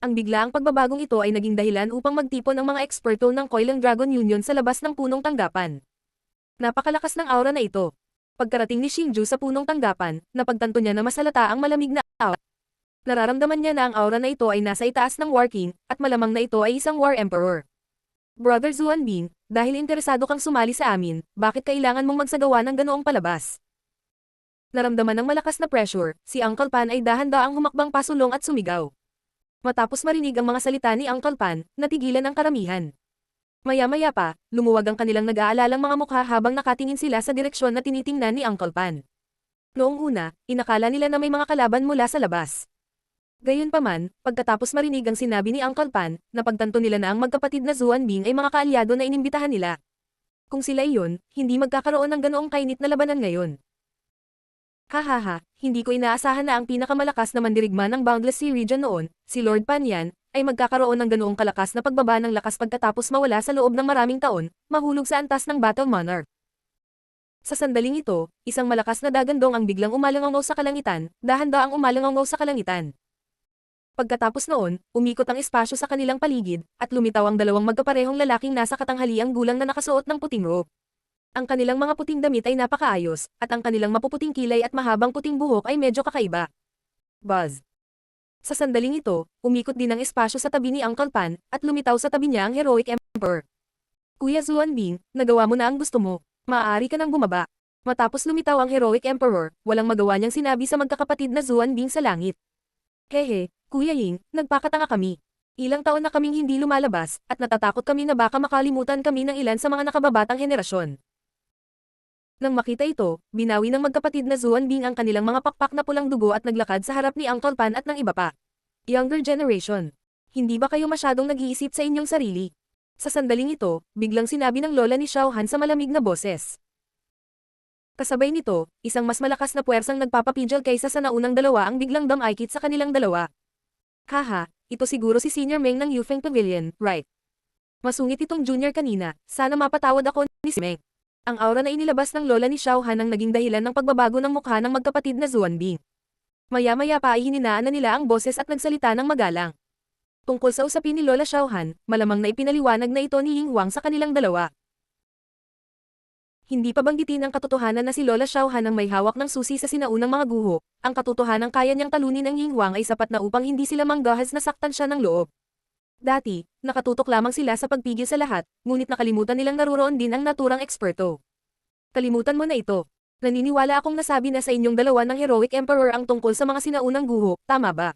Ang biglaang pagbabagong ito ay naging dahilan upang magtipon ang mga eksperto ng Koilang Dragon Union sa labas ng punong tanggapan. Napakalakas ng aura na ito. Pagkarating ni Xingju sa punong tanggapan, napagtanto niya na masalata ang malamig na aura. Nararamdaman niya na ang aura na ito ay nasa itaas ng War King, at malamang na ito ay isang War Emperor. Brother Zuanbing, dahil interesado kang sumali sa amin, bakit kailangan mong magsagawa ng ganoong palabas? Naramdaman ng malakas na pressure, si Uncle Pan ay dahan-daang humakbang pasulong at sumigaw. Matapos marinig ang mga salita ni Uncle Pan, natigilan ang karamihan. Maya-maya pa, lumuwag ang kanilang nag-aalalang mga mukha habang nakatingin sila sa direksyon na tinitingnan ni Uncle Pan. Noong una, inakala nila na may mga kalaban mula sa labas. Gayunpaman, pagkatapos marinig ang sinabi ni Uncle Pan, napagtanto nila na ang magkapatid na Zuan Bing ay mga kaalyado na inimbitahan nila. Kung sila iyon, hindi magkakaroon ng ganoong kainit na labanan ngayon. Hahaha, hindi ko inaasahan na ang pinakamalakas na mandirigma ng Boundless Sea Region noon, si Lord Panyan, ay magkakaroon ng ganoong kalakas na pagbaba ng lakas pagkatapos mawala sa loob ng maraming taon, mahulog sa antas ng Battle Monarch. Sa sandaling ito, isang malakas na dagandong ang biglang umalangaw sa kalangitan, dahan-daang umalangaw sa kalangitan. Pagkatapos noon, umikot ang espasyo sa kanilang paligid, at lumitaw ang dalawang magkaparehong lalaking nasa katanghaliang gulang na nakasuot ng puting robe. Ang kanilang mga puting damit ay napakaayos, at ang kanilang mapuputing kilay at mahabang puting buhok ay medyo kakaiba. Buzz. Sa sandaling ito, umikot din ang espasyo sa tabi ni Uncle Pan, at lumitaw sa tabi niya ang Heroic Emperor. Kuya Zuan Bing, nagawa mo na ang gusto mo. Maaari ka nang bumaba. Matapos lumitaw ang Heroic Emperor, walang magawa niyang sinabi sa magkakapatid na Zuan Bing sa langit. Hehe, Kuya Ying, nagpakatanga kami. Ilang taon na kaming hindi lumalabas, at natatakot kami na baka makalimutan kami ng ilan sa mga nakababatang henerasyon. Nang makita ito, binawi ng magkapatid na Zuan Bing ang kanilang mga pakpak na pulang dugo at naglakad sa harap ni Uncle Pan at ng iba pa. Younger generation. Hindi ba kayo masyadong nag-iisip sa inyong sarili? Sa sandaling ito, biglang sinabi ng lola ni Xiao Han sa malamig na boses. Kasabay nito, isang mas malakas na puwersang nagpapapigil kaysa sa naunang dalawa ang biglang dumaikit sa kanilang dalawa. Haha, ito siguro si Senior Meng ng Yufeng Pavilion, right? Masungit itong junior kanina, sana mapatawad ako ni si Meng. Ang aura na inilabas ng lola ni Xiao Han ang naging dahilan ng pagbabago ng mukha ng magkapatid na Zuan Bing. Maya-maya pa ay hininaan na nila ang boses at nagsalita ng magalang. Tungkol sa usapin ni Lola Xiao Han, malamang na ipinaliwanag na ito ni Ying Huang sa kanilang dalawa. Hindi pa banggitin ang katotohanan na si Lola Xiao Han ang may hawak ng susi sa sinaunang mga guho, ang katotohanang kaya niyang talunin ng Ying Huang ay sapat na upang hindi sila manggahas na saktan siya ng loob. Dati, nakatutok lamang sila sa pagpigil sa lahat, ngunit nakalimutan nilang naruroon din ang naturang eksperto. Kalimutan mo na ito. Naniniwala akong nasabi na sa inyong dalawa ng Heroic Emperor ang tungkol sa mga sinaunang guho, tama ba?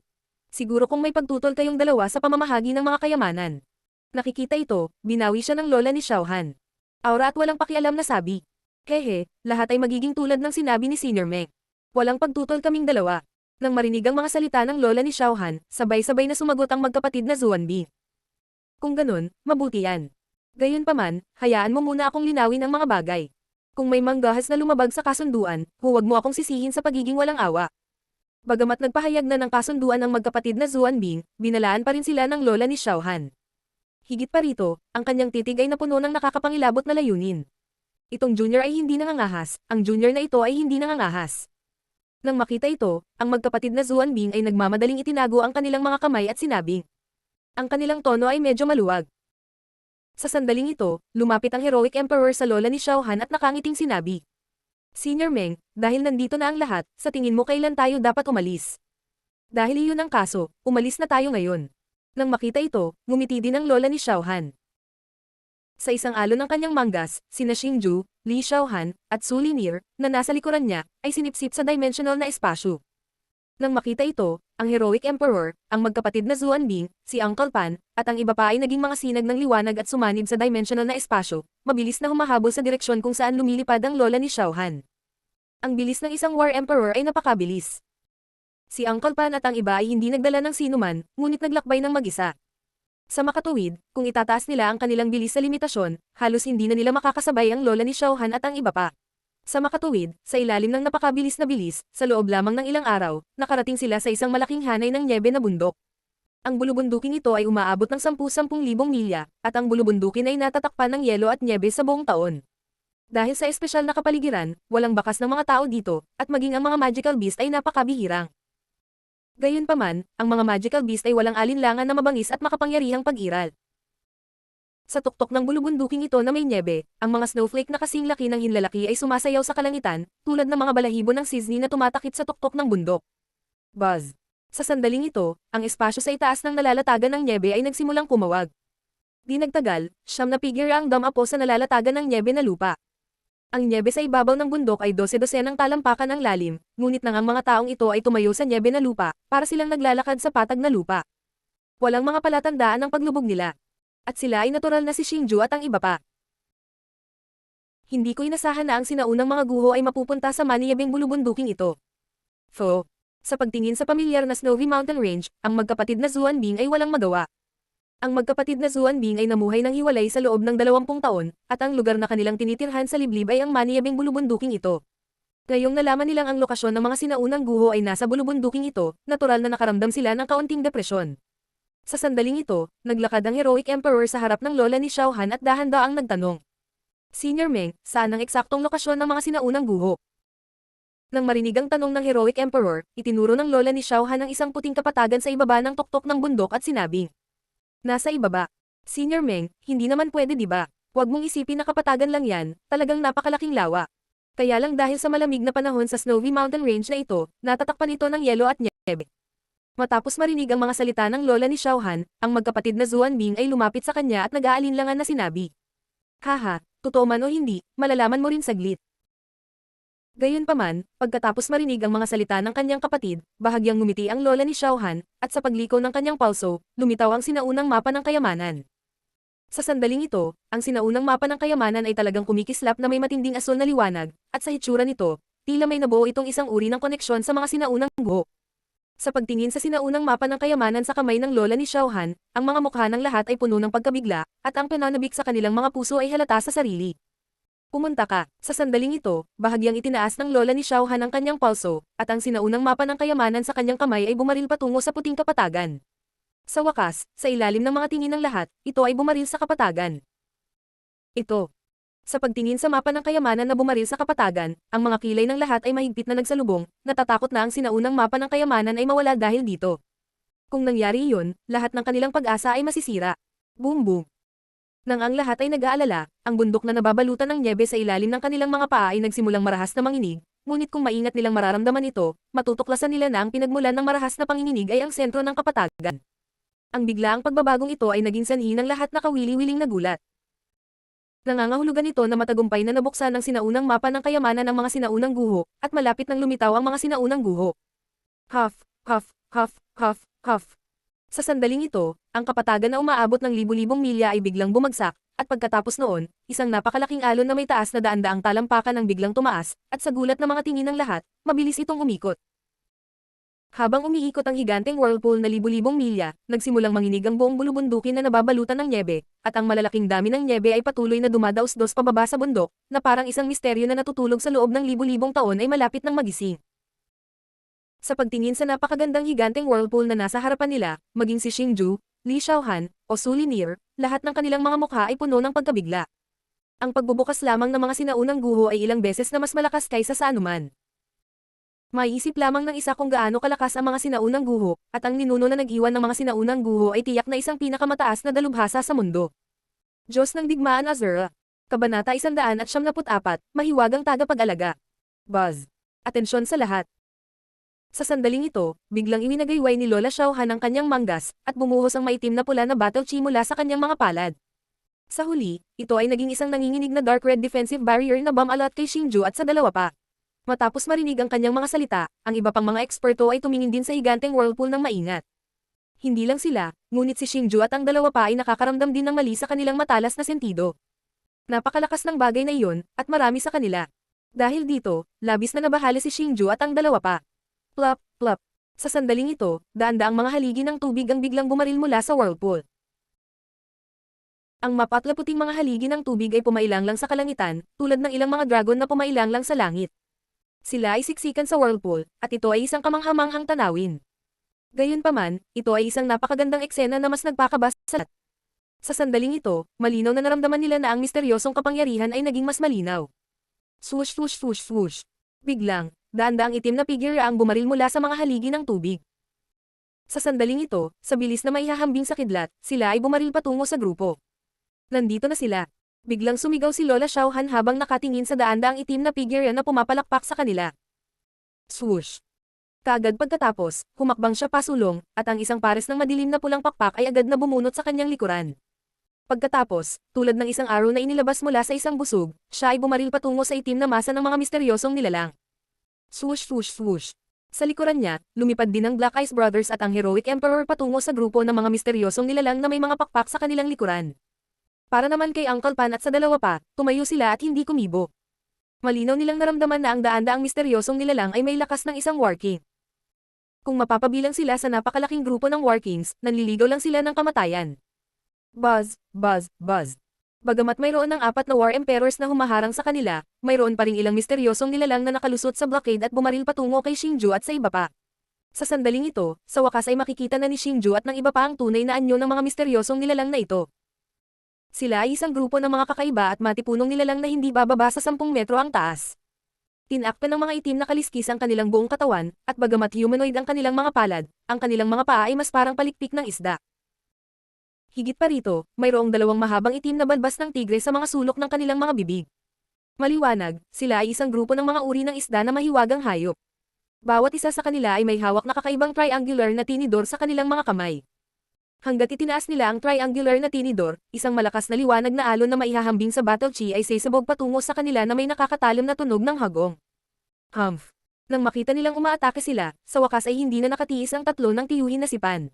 Siguro kung may pagtutol kayong dalawa sa pamamahagi ng mga kayamanan. Nakikita ito, binawi siya ng lola ni Xiao Han. Aura at walang pakialam na sabi. Hehe, lahat ay magiging tulad ng sinabi ni Senior Meng. Walang pagtutol kaming dalawa. Nang marinig ang mga salita ng lola ni Xiao Han, sabay-sabay na sumagot ang magkapatid na Zuan Bing. Kung ganun, mabuti yan. Gayunpaman, hayaan mo muna akong linawin ang mga bagay. Kung may manggahas na lumabag sa kasunduan, huwag mo akong sisihin sa pagiging walang awa. Bagamat nagpahayag na ng kasunduan ang magkapatid na Zuan Bing, binalaan pa rin sila ng lola ni Xiao Han. Higit pa rito, ang kanyang titig ay napuno ng nakakapangilabot na layunin. Itong junior ay hindi nangangahas, ang junior na ito ay hindi nangangahas. Nang makita ito, ang magkapatid na Zuan Bing ay nagmamadaling itinago ang kanilang mga kamay at sinabing. Ang kanilang tono ay medyo maluwag. Sa sandaling ito, lumapit ang Heroic Emperor sa lola ni Xiao Han at nakangiting sinabi. Senior Meng, dahil nandito na ang lahat, sa tingin mo kailan tayo dapat umalis? Dahil iyon ang kaso, umalis na tayo ngayon. Nang makita ito, ngumiti din ang lola ni Xiao Han. Sa isang alon ng kanyang manggas, sina Xingju, Li Xiaohan, at Su Linier, na nasa likuran niya, ay sinipsip sa dimensional na espasyo. Nang makita ito, ang Heroic Emperor, ang magkapatid na Zuan Bing, si Uncle Pan, at ang iba pa ay naging mga sinag ng liwanag at sumanib sa dimensional na espasyo, mabilis na humahabol sa direksyon kung saan lumilipad ang lola ni Xiao Han. Ang bilis ng isang War Emperor ay napakabilis. Si Uncle Pan at ang iba ay hindi nagdala ng sinuman, ngunit naglakbay ng mag-isa. Sa makatuwid, kung itataas nila ang kanilang bilis sa limitasyon, halos hindi na nila makakasabay ang lola ni Xiao Han at ang iba pa. Sa makatuwid, sa ilalim ng napakabilis na bilis, sa loob lamang ng ilang araw, nakarating sila sa isang malaking hanay ng nyebe na bundok. Ang bulubunduking ito ay umaabot ng 10,000 milya, at ang bulubundukin ay natatakpan ng yelo at nyebe sa buong taon. Dahil sa espesyal na kapaligiran, walang bakas ng mga tao dito, at maging ang mga magical beast ay napakabihirang. Gayunpaman, ang mga magical beast ay walang alinlangan na mabangis at makapangyarihang pag-iral. Sa tuktok ng bulubunduking ito na may nyebe, ang mga snowflake na kasing laki ng hinlalaki ay sumasayaw sa kalangitan, tulad ng mga balahibo ng Disney na tumatakip sa tuktok ng bundok. Buzz. Sa sandaling ito, ang espasyo sa itaas ng nalalatagan ng nyebe ay nagsimulang kumawag. Di nagtagal, siyam na figure ang dumapo sa nalalatagan ng nyebe na lupa. Ang nyebe sa ibabaw ng bundok ay 12-dosenang talampakan ang lalim, ngunit nang ang mga taong ito ay tumayo sa nyebe na lupa, para silang naglalakad sa patag na lupa. Walang mga palatandaan ng paglubog nila. At sila ay natural na si Xingju at ang iba pa. Hindi ko inasahan na ang sinaunang mga guho ay mapupunta sa maniyabing bulubunduking ito. Fo. Sa pagtingin sa pamilyar na Snowy Mountain Range, ang magkapatid na Zuan Bing ay walang magawa. Ang magkapatid na Zuan Bing ay namuhay ng hiwalay sa loob ng 20 taon, at ang lugar na kanilang tinitirhan sa liblib ay ang maniyabing bulubunduking ito. Ngayong nalaman nilang ang lokasyon ng mga sinaunang guho ay nasa bulubunduking ito, natural na nakaramdam sila ng kaunting depresyon. Sa sandaling ito, naglakad ang Heroic Emperor sa harap ng lola ni Xiao Han at dahan-daang nagtanong. Senior Meng, saan ang eksaktong lokasyon ng mga sinaunang guho? Nang marinig ang tanong ng Heroic Emperor, itinuro ng lola ni Xiao Han ang isang puting kapatagan sa ibaba ng tuktok ng bundok at sinabi. Nasa ibaba. Senior Meng, hindi naman pwede diba? Huwag mong isipin na kapatagan lang yan, talagang napakalaking lawa. Kaya lang dahil sa malamig na panahon sa Snowy Mountain Range na ito, natatakpan ito ng yelo at nyebe. Matapos marinig ang mga salita ng lola ni Xiao Han, ang magkapatid na Zuan Bing ay lumapit sa kanya at nag-aalinlangan na sinabi. Haha, totoo man o hindi, malalaman mo rin saglit. Gayunpaman, pagkatapos marinig ang mga salita ng kanyang kapatid, bahagyang ngumiti ang lola ni Xiao Han, at sa pagliko ng kanyang pulso, lumitaw ang sinaunang mapa ng kayamanan. Sa sandaling ito, ang sinaunang mapa ng kayamanan ay talagang kumikislap na may matinding asul na liwanag, at sa hitsura nito, tila may nabuo itong isang uri ng koneksyon sa mga sinaunang guho. Sa pagtingin sa sinaunang mapa ng kayamanan sa kamay ng lola ni Xiao Han, ang mga mukha ng lahat ay puno ng pagkabigla, at ang pananabik sa kanilang mga puso ay halata sa sarili. Pumunta ka. Sa sandaling ito, bahagyang itinaas ng lola ni Xiao Han ang kanyang pulso, at ang sinaunang mapa ng kayamanan sa kanyang kamay ay bumaril patungo sa puting kapatagan. Sa wakas, sa ilalim ng mga tingin ng lahat, ito ay bumaril sa kapatagan. Ito. Sa pagtingin sa mapa ng kayamanan na bumaril sa kapatagan, ang mga kilay ng lahat ay mahigpit na nagsalubong, natatakot na ang sinaunang mapa ng kayamanan ay mawala dahil dito. Kung nangyari iyon, lahat ng kanilang pag-asa ay masisira. Boom boom. Nang ang lahat ay nag-aalala, ang bundok na nababalutan ng nyebe sa ilalim ng kanilang mga paa ay nagsimulang marahas na manginig, ngunit kung maingat nilang mararamdaman ito, matutuklasan nila na ang pinagmulan ng marahas na panginginig ay ang sentro ng kapatagan. Ang biglaang pagbabagong ito ay naging sanhi ng lahat na kawili-wiling nagulat. Nangangahulugan ito na matagumpay na nabuksan ng sinaunang mapa ng kayamanan ng mga sinaunang guho, at malapit nang lumitaw ang mga sinaunang guho. Huff, huff, huff, huff, huff. Sa sandaling ito, ang kapatagan na umaabot ng libu-libong milya ay biglang bumagsak, at pagkatapos noon, isang napakalaking alon na may taas na daan-daang talampakan ang biglang tumaas, at sa gulat ng mga tingin ng lahat, mabilis itong umikot. Habang umiikot ang higanteng whirlpool na libu-libong milya, nagsimulang manginig ang buong bulubundukin na nababalutan ng nyebe, at ang malalaking dami ng nyebe ay patuloy na dumadaos-dos pababa sa bundok, na parang isang misteryo na natutulog sa loob ng libu-libong taon ay malapit ng magising. Sa pagtingin sa napakagandang higanteng whirlpool na nasa harapan nila, maging si Xingju, Li Xiaohan, o Su Linier, lahat ng kanilang mga mukha ay puno ng pagkabigla. Ang pagbubukas lamang ng mga sinaunang guho ay ilang beses na mas malakas kaysa sa anuman. Maiisip lamang ng isa kung gaano kalakas ang mga sinaunang guho, at ang ninuno na nag-iwan ng mga sinaunang guho ay tiyak na isang pinakamataas na dalubhasa sa mundo. Diyos ng Digmaan Azura. Kabanata 174, Mahiwagang Tagapag-alaga. Buzz. Atensyon sa lahat. Sa sandaling ito, biglang iwinagayway ni Lola Xiao Han ang kanyang manggas, at bumuhos ang maitim na pula na battle chi mula sa kanyang mga palad. Sa huli, ito ay naging isang nanginginig na dark red defensive barrier na bumalot kay Xingju at sa dalawa pa. Matapos marinig ang kanyang mga salita, ang iba pang mga eksperto ay tumingin din sa higanteng whirlpool ng maingat. Hindi lang sila, ngunit si Xingju at ang dalawa pa ay nakakaramdam din ng mali sa kanilang matalas na sentido. Napakalakas ng bagay na iyon, at marami sa kanila. Dahil dito, labis na nabahala si Xingju at ang dalawa pa. Plop, plop. Sa sandaling ito, daan-daang mga haligi ng tubig ang biglang bumaril mula sa whirlpool. Ang mapatlaputing mga haligi ng tubig ay pumailanglang sa kalangitan, tulad ng ilang mga dragon na pumailanglang sa langit. Sila ay siksikan sa whirlpool, at ito ay isang kamanghamanghang tanawin. Gayunpaman, ito ay isang napakagandang eksena na mas nagpakabas sa lahat. Sa sandaling ito, malinaw na naramdaman nila na ang misteryosong kapangyarihan ay naging mas malinaw. Swoosh swoosh swoosh swoosh. Biglang, daan-daang itim na figure ang bumaril mula sa mga haligi ng tubig. Sa sandaling ito, sa bilis na maihahambing sa kidlat, sila ay bumaril patungo sa grupo. Nandito na sila. Biglang sumigaw si Lola Xiao Han habang nakatingin sa daan-daang itim na figure na pumapalakpak sa kanila. Swoosh. Kaagad pagkatapos, humakbang siya pasulong, at ang isang pares ng madilim na pulang pakpak ay agad na bumunot sa kanyang likuran. Pagkatapos, tulad ng isang arrow na inilabas mula sa isang busog, siya ay bumaril patungo sa itim na masa ng mga misteryosong nilalang. Swoosh swoosh swoosh. Sa likuran niya, lumipad din ang Black Ice Brothers at ang Heroic Emperor patungo sa grupo ng mga misteryosong nilalang na may mga pakpak sa kanilang likuran. Para naman kay Uncle Pan at sa dalawa pa, tumayo sila at hindi kumibo. Malinaw nilang naramdaman na ang daan-daang misteryosong nilalang ay may lakas ng isang War King. Kung mapapabilang sila sa napakalaking grupo ng War Kings, nanliligaw lang sila ng kamatayan. Buzz, buzz, buzz. Bagamat mayroon ng 4 na War Emperors na humaharang sa kanila, mayroon pa ring ilang misteryosong nilalang na nakalusot sa blockade at bumaril patungo kay Xingju at sa iba pa. Sa sandaling ito, sa wakas ay makikita na ni Xingju at ng iba pa ang tunay na anyo ng mga misteryosong nilalang na ito. Sila ay isang grupo ng mga kakaiba at matipunong nilalang na hindi bababa sa 10 metro ang taas. Tinakpan ng mga itim na kaliskis ang kanilang buong katawan, at bagamat humanoid ang kanilang mga palad, ang kanilang mga paa ay mas parang palikpik ng isda. Higit pa rito, mayroong 2 mahabang itim na balbas ng tigre sa mga sulok ng kanilang mga bibig. Maliwanag, sila ay isang grupo ng mga uri ng isda na mahiwagang hayop. Bawat isa sa kanila ay may hawak na kakaibang triangular na tinidor sa kanilang mga kamay. Hanggat itinaas nila ang triangular na tinidor, isang malakas na liwanag na alon na maihahambing sa battle chi ay sasabog patungo sa kanila na may nakakatalim na tunog ng hagong. Humph! Nang makita nilang umaatake sila, sa wakas ay hindi na nakatiis ang 3 ng tiyuhin na sipan.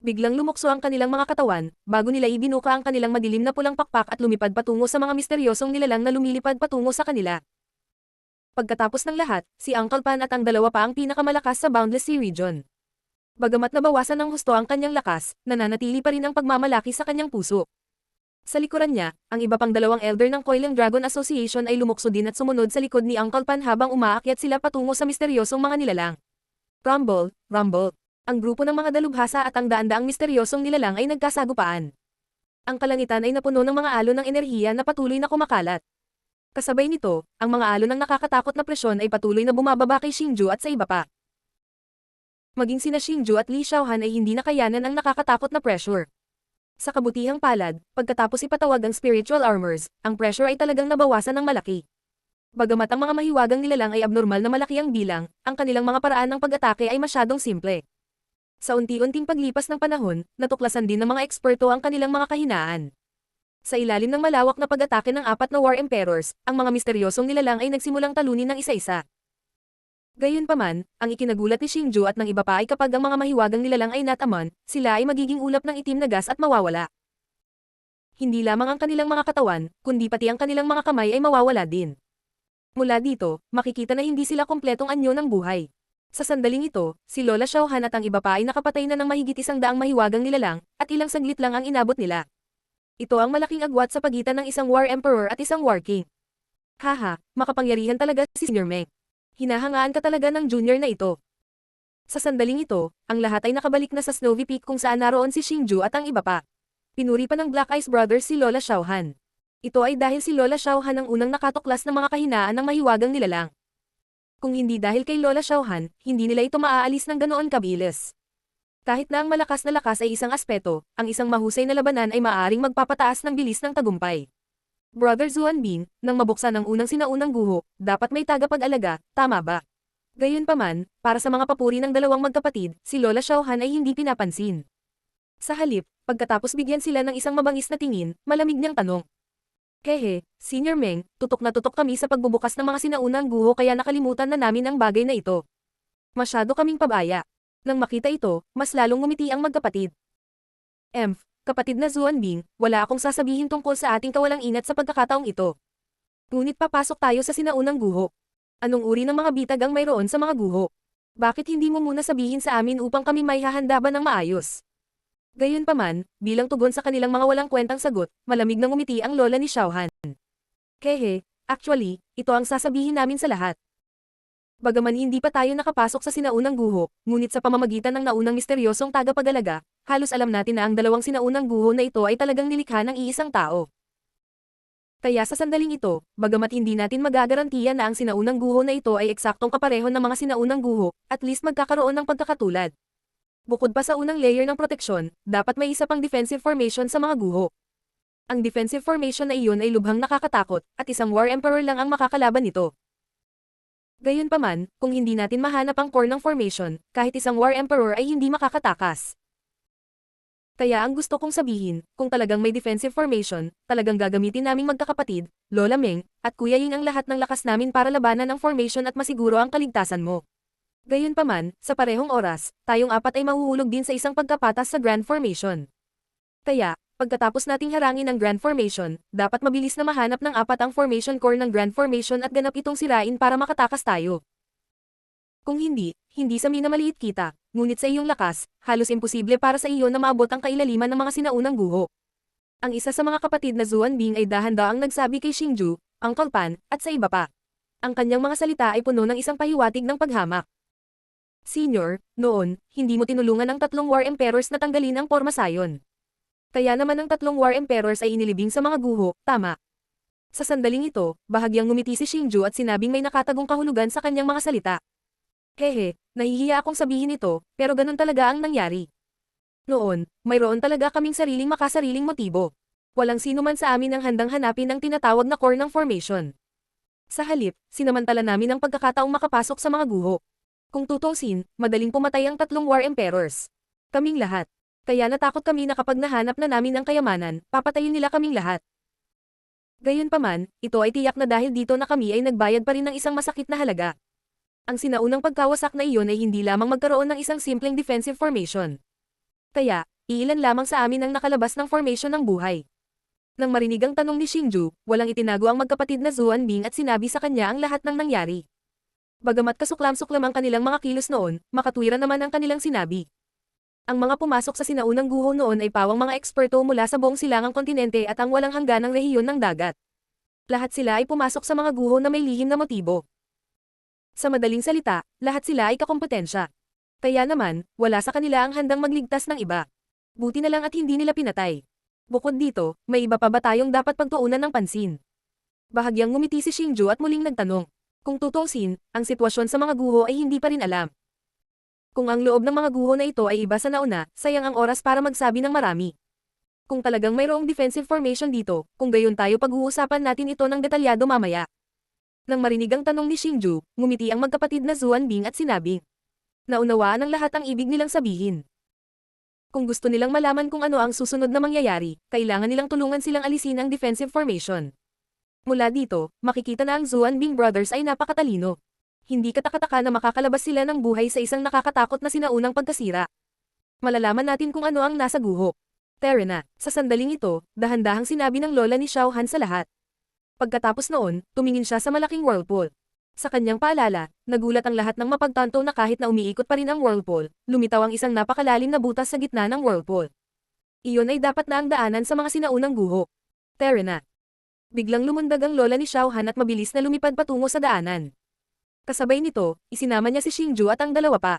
Biglang lumukso ang kanilang mga katawan, bago nila ibinuka ang kanilang madilim na pulang pakpak at lumipad patungo sa mga misteryosong nilalang na lumilipad patungo sa kanila. Pagkatapos ng lahat, si Uncle Pan at ang dalawa pa ang pinakamalakas sa Boundless Sea Region. Bagamat nabawasan ng husto ang kanyang lakas, nananatili pa rin ang pagmamalaki sa kanyang puso. Sa likuran niya, ang iba pang 2 elder ng Coiling Dragon Association ay lumukso din at sumunod sa likod ni Uncle Pan habang umaakyat sila patungo sa misteryosong mga nilalang. Rumble, rumble. Ang grupo ng mga dalubhasa at ang daan-daang misteryosong nilalang ay nagkasagupaan. Ang kalangitan ay napuno ng mga alon ng enerhiya na patuloy na kumakalat. Kasabay nito, ang mga alon ng nakakatakot na presyon ay patuloy na bumababa kay Xingju at sa iba pa. Maging sina Xingju at Li Xiaohan ay hindi nakayanan ang nakakatakot na pressure. Sa kabutihang palad, pagkatapos ipatawag ang spiritual armors, ang pressure ay talagang nabawasan ng malaki. Bagamat ang mga mahiwagang nilalang ay abnormal na malaki ang bilang, ang kanilang mga paraan ng pag-atake ay masyadong simple. Sa unti-unting paglipas ng panahon, natuklasan din ng mga eksperto ang kanilang mga kahinaan. Sa ilalim ng malawak na pag-atake ng 4 na War Emperors, ang mga misteryosong nilalang ay nagsimulang talunin ng isa-isa. Gayunpaman, ang ikinagulat ni Xingju at ng iba pa ay kapag ang mga mahiwagang nilalang ay nataman, sila ay magiging ulap ng itim na gas at mawawala. Hindi lamang ang kanilang mga katawan, kundi pati ang kanilang mga kamay ay mawawala din. Mula dito, makikita na hindi sila kompletong anyo ng buhay. Sa sandaling ito, si Lola Xiaohan at ang iba pa ay nakapatay na ng mahigit 100 mahiwagang nilalang, at ilang saglit lang ang inabot nila. Ito ang malaking agwat sa pagitan ng isang War Emperor at isang War King. Haha, makapangyarihan talaga si Senior Meng. Hinahangaan ka talaga ng junior na ito. Sa sandaling ito, ang lahat ay nakabalik na sa Snowy Peak kung saan naroon si Xingju at ang iba pa. Pinuri pa ng Black Ice Brothers si Lola Xiaohan. Ito ay dahil si Lola Xiaohan ang unang nakatuklas ng mga kahinaan ng mahiwagang nilalang. Kung hindi dahil kay Lola Xiaohan, hindi nila ito maaalis ng ganoon kabilis. Kahit na ang malakas na lakas ay isang aspeto, ang isang mahusay na labanan ay maaaring magpapataas ng bilis ng tagumpay. Brother Zuanbing, nang mabuksan ang unang sinaunang guho, dapat may tagapag-alaga, tama ba? Gayunpaman, para sa mga papuri ng dalawang magkapatid, si Lola Xiaohan ay hindi pinapansin. Sa halip, pagkatapos bigyan sila ng isang mabangis na tingin, malamig niyang tanong. Hehe, Senior Meng, tutok na tutok kami sa pagbubukas ng mga sinaunang guho kaya nakalimutan na namin ang bagay na ito. Masyado kaming pabaya. Nang makita ito, mas lalong ngumiti ang magkapatid. Kapatid na Zuanbing, wala akong sasabihin tungkol sa ating kawalang inat sa pagkakataong ito. Ngunit papasok tayo sa sinaunang guho. Anong uri ng mga bitag ang mayroon sa mga guho? Bakit hindi mo muna sabihin sa amin upang kami may hahanda ba ng maayos? Gayunpaman, bilang tugon sa kanilang mga walang kwentang sagot, malamig na ngumiti ang lola ni Xiaohan. Kehe, actually, ito ang sasabihin namin sa lahat. Bagaman hindi pa tayo nakapasok sa sinaunang guho, ngunit sa pamamagitan ng naunang misteryosong tagapag-alaga, halos alam natin na ang 2 sinaunang guho na ito ay talagang nilikha ng iisang tao. Kaya sa sandaling ito, bagamat hindi natin magagarantiya na ang sinaunang guho na ito ay eksaktong kapareho ng mga sinaunang guho, at least magkakaroon ng pagkakatulad. Bukod pa sa unang layer ng proteksyon, dapat may isa pang defensive formation sa mga guho. Ang defensive formation na iyon ay lubhang nakakatakot, at isang War Emperor lang ang makakalaban nito. Gayunpaman, kung hindi natin mahanap ang core ng formation, kahit isang War Emperor ay hindi makakatakas. Kaya ang gusto kong sabihin, kung talagang may defensive formation, talagang gagamitin naming magkakapatid, Lola Meng, at Kuya Ying ang lahat ng lakas namin para labanan ang formation at masiguro ang kaligtasan mo. Gayunpaman, sa parehong oras, tayong apat ay mahuhulog din sa isang pagkapatas sa Grand Formation. Kaya, pagkatapos nating harangin ang Grand Formation, dapat mabilis na mahanap ng apat ang formation core ng Grand Formation at ganap itong sirain para makatakas tayo. Kung hindi, hindi sa minamaliit kita, ngunit sa iyong lakas, halos imposible para sa iyo na maabot ang kailaliman ng mga sinaunang guho. Ang isa sa mga kapatid na Zuan Bing ay dahan-daang nagsabi kay Xingju, Uncle Pan, at sa iba pa. Ang kanyang mga salita ay puno ng isang pahiwatig ng paghamak. Senior, noon, hindi mo tinulungan ang tatlong War Emperors na tanggalin ang Porma Sayon. Kaya naman ang tatlong War Emperors ay inilibing sa mga guho, tama. Sa sandaling ito, bahagyang ngumiti si Xingju at sinabing may nakatagong kahulugan sa kanyang mga salita. Hehe, nahihiya akong sabihin ito, pero ganun talaga ang nangyari. Noon, mayroon talaga kaming sariling makasariling motibo. Walang sino man sa amin ang handang hanapin ang tinatawag na core ng formation. Sa halip, sinamantala namin ang pagkakataong makapasok sa mga guho. Kung tutusin, madaling pumatay ang tatlong War Emperors. Kaming lahat. Kaya natakot kami na kapag nahanap na namin ang kayamanan, papatayin nila kaming lahat. Gayunpaman, ito ay tiyak na dahil dito na kami ay nagbayad pa rin ng isang masakit na halaga. Ang sinaunang pagkawasak na iyon ay hindi lamang magkaroon ng isang simpleng defensive formation. Kaya, iilan lamang sa amin ang nakalabas ng formation ng buhay. Nang marinig ang tanong ni Xingju, walang itinago ang magkapatid na Zuan Bing at sinabi sa kanya ang lahat ng nangyari. Bagamat kasuklam-suklam ang kanilang mga kilos noon, makatwiran naman ang kanilang sinabi. Ang mga pumasok sa sinaunang guho noon ay pawang mga eksperto mula sa buong silangang kontinente at ang walang hangganang rehiyon ng dagat. Lahat sila ay pumasok sa mga guho na may lihim na motibo. Sa madaling salita, lahat sila ay kakompetensya. Kaya naman, wala sa kanila ang handang magligtas ng iba. Buti na lang at hindi nila pinatay. Bukod dito, may iba pa ba tayong dapat pagtuunan ng pansin? Bahagyang ngumiti si Xingju at muling nagtanong. Kung tutusin, ang sitwasyon sa mga guho ay hindi pa rin alam. Kung ang loob ng mga guho na ito ay iba sa nauna, sayang ang oras para magsabi ng marami. Kung talagang mayroong defensive formation dito, kung gayon tayo pag-uusapan natin ito ng detalyado mamaya. Nang marinig ang tanong ni Xingju, ngumiti ang magkapatid na Zuan Bing at sinabi. Naunawaan ng lahat ang ibig nilang sabihin. Kung gusto nilang malaman kung ano ang susunod na mangyayari, kailangan nilang tulungan silang alisin ang defensive formation. Mula dito, makikita na ang Zuan Bing brothers ay napakatalino. Hindi katakataka na makakalabas sila ng buhay sa isang nakakatakot na sinaunang pagkasira. Malalaman natin kung ano ang nasa guho. Terena, sa sandaling ito, dahan-dahang sinabi ng lola ni Xiao Han sa lahat. Pagkatapos noon, tumingin siya sa malaking whirlpool. Sa kanyang paalala, nagulat ang lahat ng mapagtanto na kahit na umiikot pa rin ang whirlpool, lumitaw ang isang napakalalim na butas sa gitna ng whirlpool. Iyon ay dapat na ang daanan sa mga sinaunang guho. Terena. Biglang lumundag ang lola ni Xiao Han at mabilis na lumipad patungo sa daanan. Kasabay nito, isinama niya si Xingju at ang dalawa pa.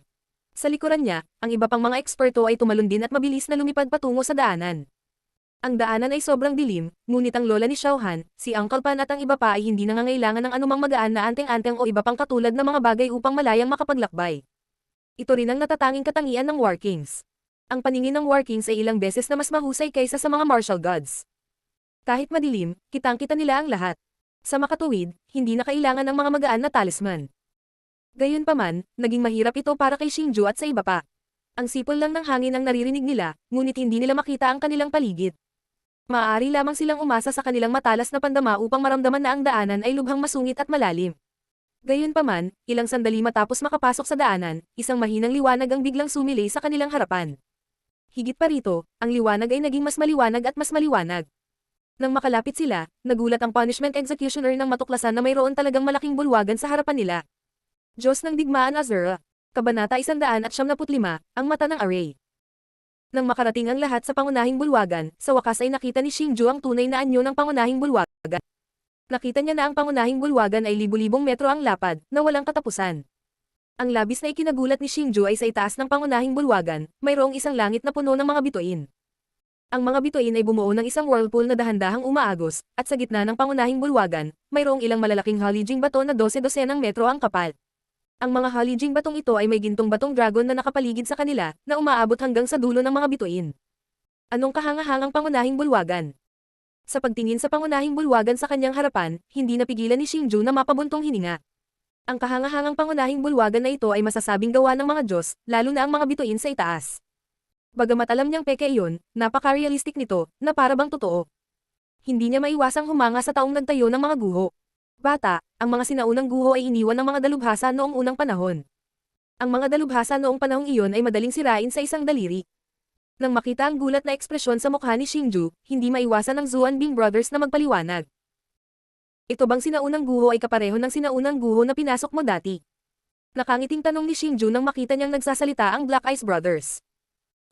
Sa likuran niya, ang iba pang mga eksperto ay tumalon din at mabilis na lumipad patungo sa daanan. Ang daanan ay sobrang dilim, ngunit ang lola ni Xiao Han, si Uncle Pan at ang iba pa ay hindi nangangailangan ng anumang magaan na anteng-anteng o iba pang katulad na mga bagay upang malayang makapaglakbay. Ito rin ang natatanging katangian ng War Kings. Ang paningin ng War Kings ay ilang beses na mas mahusay kaysa sa mga martial gods. Kahit madilim, kitang-kita nila ang lahat. Sa makatuwid, hindi na kailangan ng mga magaan na talisman. Gayunpaman, naging mahirap ito para kay Xingju at sa iba pa. Ang sipol lang ng hangin ang naririnig nila, ngunit hindi nila makita ang kanilang paligid. Maaari lamang silang umasa sa kanilang matalas na pandama upang maramdaman na ang daanan ay lubhang masungit at malalim. Gayunpaman, ilang sandali matapos makapasok sa daanan, isang mahinang liwanag ang biglang sumilay sa kanilang harapan. Higit pa rito, ang liwanag ay naging mas maliwanag at mas maliwanag. Nang makalapit sila, nagulat ang punishment executioner nang matuklasan na mayroon talagang malaking bulwagan sa harapan nila. Diyos ng Digmaan Azura. Kabanata 175, ang mata ng Array. Nang makarating ang lahat sa pangunahing bulwagan, sa wakas ay nakita ni Xingju ang tunay na anyo ng pangunahing bulwagan. Nakita niya na ang pangunahing bulwagan ay libu-libong metro ang lapad, na walang katapusan. Ang labis na ikinagulat ni Xingju ay sa itaas ng pangunahing bulwagan, mayroong isang langit na puno ng mga bituin. Ang mga bituin ay bumuo ng isang whirlpool na dahan-dahang umaagos, at sa gitna ng pangunahing bulwagan, mayroong ilang malalaking halijing bato na 12-dosenang metro ang kapal. Ang mga halijing batong ito ay may gintong batong dragon na nakapaligid sa kanila, na umaabot hanggang sa dulo ng mga bituin. Anong kahangahangang pangunahing bulwagan? Sa pagtingin sa pangunahing bulwagan sa kanyang harapan, hindi napigilan ni Xingju na mapabuntong hininga. Ang kahangahangang pangunahing bulwagan na ito ay masasabing gawa ng mga Diyos, lalo na ang mga bituin sa itaas. Bagamat alam niyang peke iyon, napaka-realistic nito, na para bang totoo. Hindi niya maiwasang humanga sa taong nagtayo ng mga guho. Bata, ang mga sinaunang guho ay iniwan ng mga dalubhasa noong unang panahon. Ang mga dalubhasa noong panahong iyon ay madaling sirain sa isang daliri. Nang makita ang gulat na ekspresyon sa mukha ni Xingju, hindi maiwasan ng Zuanbing brothers na magpaliwanag. Ito bang sinaunang guho ay kapareho ng sinaunang guho na pinasok mo dati? Nakangiting tanong ni Xingju nang makita niyang nagsasalita ang Black Eyes Brothers.